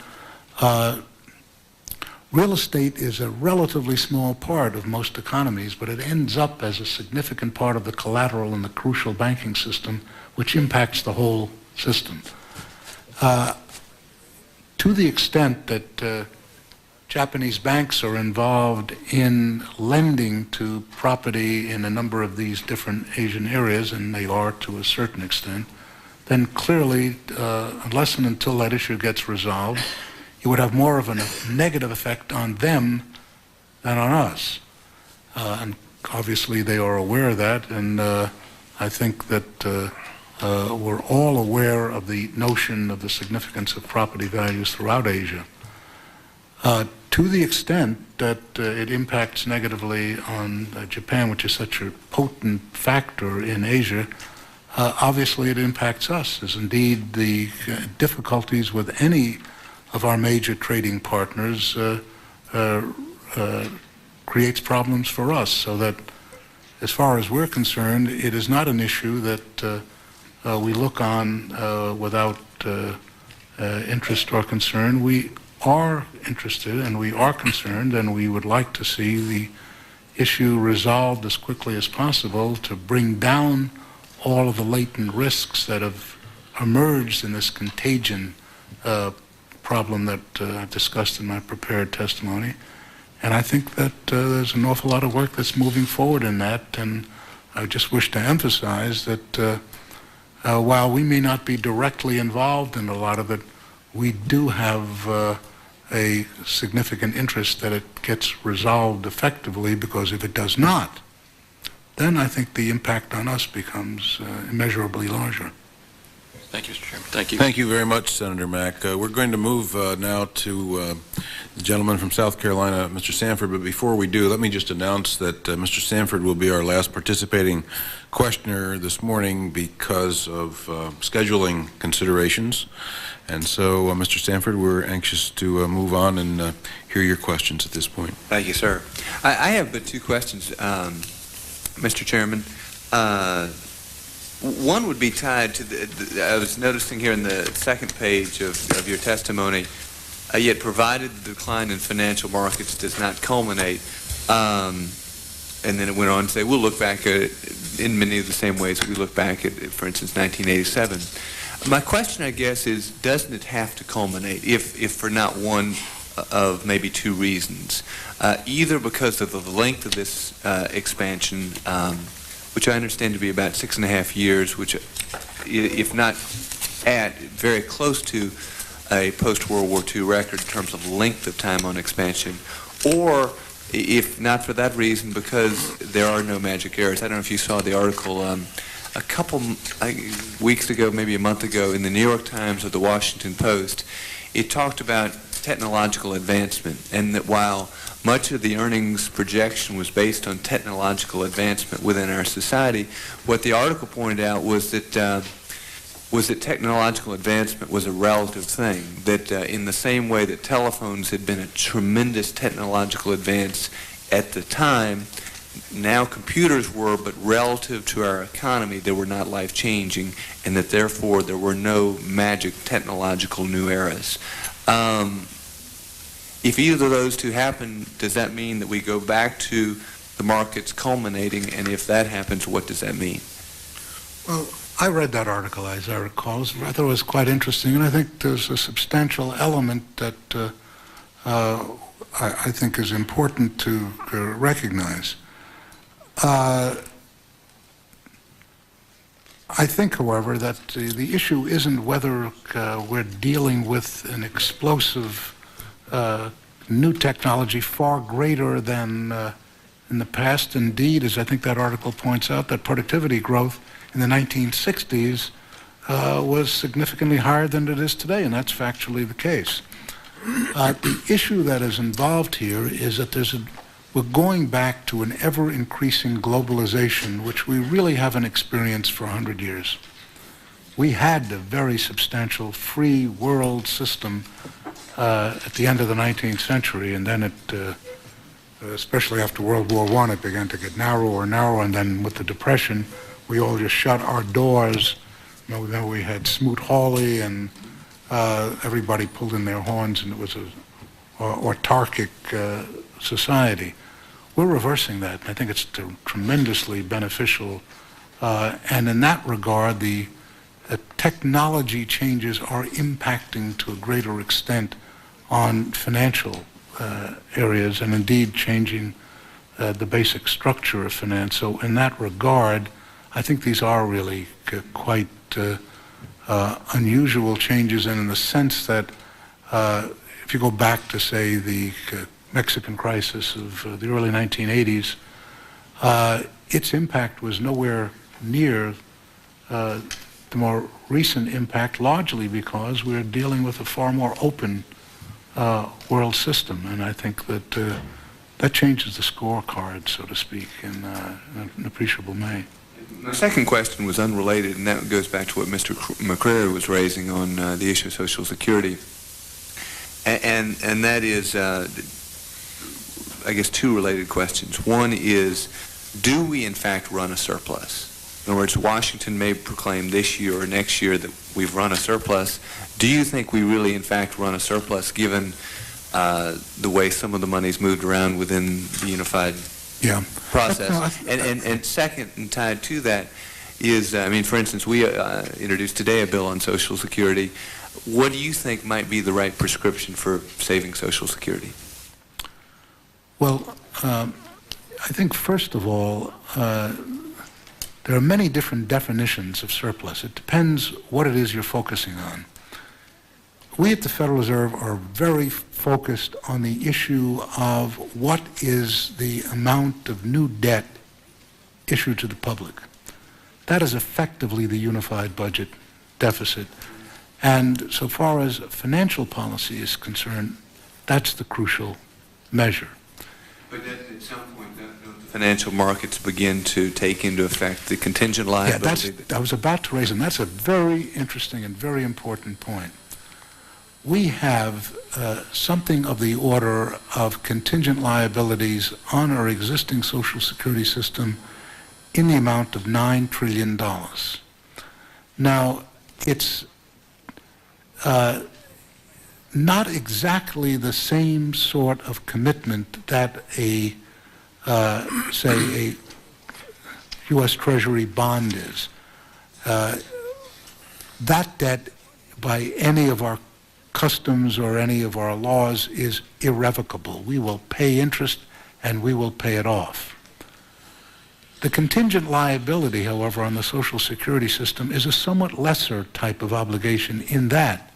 B: real estate is a relatively small part of most economies, but it ends up as a significant part of the collateral in the crucial banking system, which impacts the whole system. To the extent that Japanese banks are involved in lending to property in a number of these different Asian areas, and they are to a certain extent, then clearly, unless and until that issue gets resolved, it would have more of a negative effect on them than on us. And obviously they are aware of that, and I think that we're all aware of the notion of the significance of property values throughout Asia. To the extent that it impacts negatively on Japan, which is such a potent factor in Asia, obviously it impacts us, as indeed the difficulties with any of our major trading partners creates problems for us, so that as far as we're concerned, it is not an issue that we look on without interest or concern. We are interested and we are concerned, and we would like to see the issue resolved as quickly as possible to bring down all of the latent risks that have emerged in this contagion problem that I've discussed in my prepared testimony. And I think that there's an awful lot of work that's moving forward in that, and I just wish to emphasize that while we may not be directly involved in a lot of it, we do have a significant interest that it gets resolved effectively, because if it does not, then I think the impact on us becomes immeasurably larger.
K: Thank you, Mr. Chairman. Thank you.
A: Thank you very much, Senator Mack. We're going to move now to the gentleman from South Carolina, Mr. Sanford. But before we do, let me just announce that Mr. Sanford will be our last participating questioner this morning because of scheduling considerations. And so, Mr. Sanford, we're anxious to move on and hear your questions at this point.
L: Thank you, sir. I have but two questions, Mr. Chairman. One would be tied to I was noticing here in the second page of your testimony, yet provided the decline in financial markets does not culminate, and then it went on to say, we'll look back at it in many of the same ways that we look back at, for instance, 1987. My question, I guess, is, doesn't it have to culminate, if for not one of maybe two reasons? Either because of the length of this expansion, which I understand to be about 6.5 years, which, if not at, very close to a post-World War II record in terms of length of time on expansion, or if not for that reason, because there are no magic errors. I don't know if you saw the article a couple weeks ago, maybe a month ago, in the New York Times or the Washington Post. It talked about technological advancement, and that while much of the earnings projection was based on technological advancement within our society, what the article pointed out was that technological advancement was a relative thing, that in the same way that telephones had been a tremendous technological advance at the time, now computers were, but relative to our economy, they were not life-changing, and that therefore there were no magic technological new eras. If either of those two happen, does that mean that we go back to the markets culminating? And if that happens, what does that mean?
B: Well, I read that article, as I recall. I thought it was quite interesting, and I think there's a substantial element that I think is important to recognize. I think, however, that the issue isn't whether we're dealing with an explosive new technology far greater than in the past. Indeed, as I think that article points out, that productivity growth in the 1960s was significantly higher than it is today, and that's factually the case. The issue that is involved here is that we're going back to an ever-increasing globalization, which we really haven't experienced for 100 years. We had a very substantial free world system at the end of the 19th century, and then it, especially after World War I, it began to get narrower and narrower, and then with the Depression, we all just shut our doors. You know, then we had Smoot-Hawley, and everybody pulled in their horns, and it was an autarkic society. We're reversing that, and I think it's tremendously beneficial. And in that regard, the technology changes are impacting to a greater extent on financial areas, and indeed changing the basic structure of finance. So in that regard, I think these are really quite unusual changes, and in the sense that if you go back to, say, the Mexican crisis of the early 1980s, its impact was nowhere near the more recent impact, largely because we're dealing with a far more open world system, and I think that that changes the scorecard, so to speak, in an appreciable way.
L: My second question was unrelated, and that goes back to what Mr. McCreary was raising on the issue of Social Security, and that is, I guess, two related questions. One is, do we in fact run a surplus? In other words, Washington may proclaim this year or next year that we've run a surplus. Do you think we really in fact run a surplus, given the way some of the money's moved around within the unified process? And second, and tied to that, is, I mean, for instance, we introduced today a bill on Social Security. What do you think might be the right prescription for saving Social Security?
B: Well, I think first of all, There are many different definitions of surplus. It depends what it is you're focusing on. We at the Federal Reserve are very focused on the issue of what is the amount of new debt issued to the public. That is effectively the unified budget deficit. And so far as financial policy is concerned, that's the crucial measure.
L: But at some point, don't the financial markets begin to take into effect the contingent liability?
B: Yeah, I was about to raise, and that's a very interesting and very important point. We have something of the order of contingent liabilities on our existing Social Security system in the amount of $9 trillion. Now, it's not exactly the same sort of commitment that say, a U.S. Treasury bond is. That debt, by any of our customs or any of our laws, is irrevocable. We will pay interest and we will pay it off. The contingent liability, however, on the Social Security system is a somewhat lesser type of obligation in that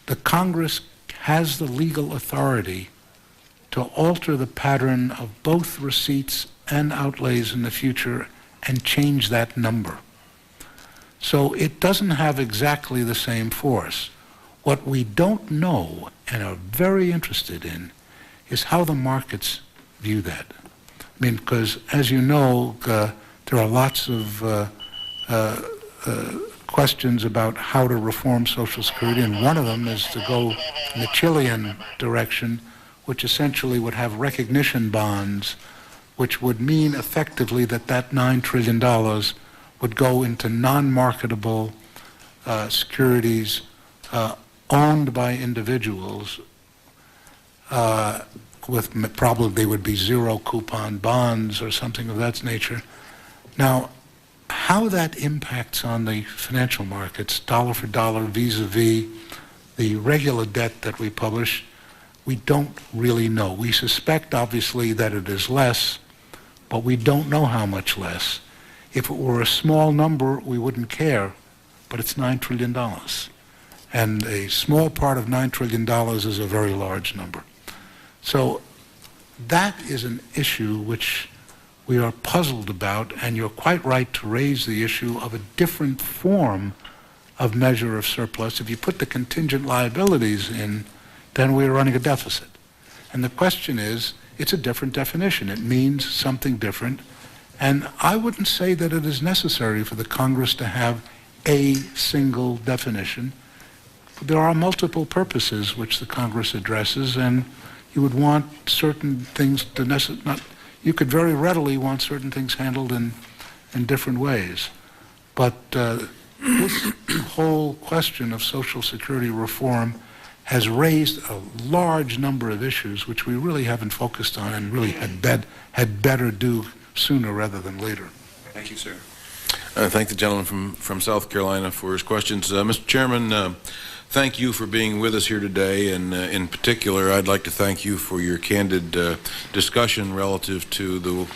B: the Congress has the legal authority to alter the pattern of both receipts and outlays in the future and change that number. So it doesn't have exactly the same force. What we don't know and are very interested in is how the markets view that. I mean, because as you know, there are lots of questions about how to reform Social Security, and one of them is to go in the Chilean direction, which essentially would have recognition bonds, which would mean effectively that that $9 trillion would go into non-marketable securities owned by individuals, with probably they would be zero coupon bonds or something of that nature. Now, how that impacts on the financial markets, dollar for dollar, vis-a-vis the regular debt that we publish, we don't really know. We suspect, obviously, that it is less, but we don't know how much less. If it were a small number, we wouldn't care, but it's $9 trillion. And a small part of $9 trillion is a very large number. So that is an issue which we are puzzled about, and you're quite right to raise the issue of a different form of measure of surplus. If you put the contingent liabilities in, then we're running a deficit. And the question is, it's a different definition. It means something different. And I wouldn't say that it is necessary for the Congress to have a single definition. There are multiple purposes which the Congress addresses, and you would want certain things to you could very readily want certain things handled in different ways. But this whole question of Social Security reform has raised a large number of issues which we really haven't focused on and really had better do sooner rather than later.
L: Thank you, sir.
A: I thank the gentleman from South Carolina for his questions. Mr. Chairman, thank you for being with us here today, and in particular, I'd like to thank you for your candid discussion relative to the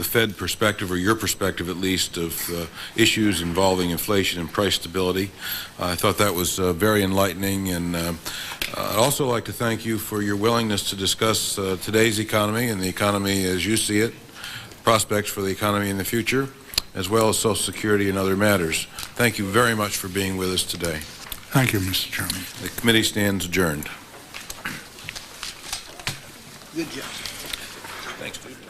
A: Fed perspective, or your perspective at least, of issues involving inflation and price stability. I thought that was very enlightening, and I'd also like to thank you for your willingness to discuss today's economy and the economy as you see it, prospects for the economy in the future, as well as Social Security and other matters. Thank you very much for being with us today.
B: Thank you, Mr. Chairman.
A: The committee stands adjourned.
F: Good job.
A: Thanks, Steve.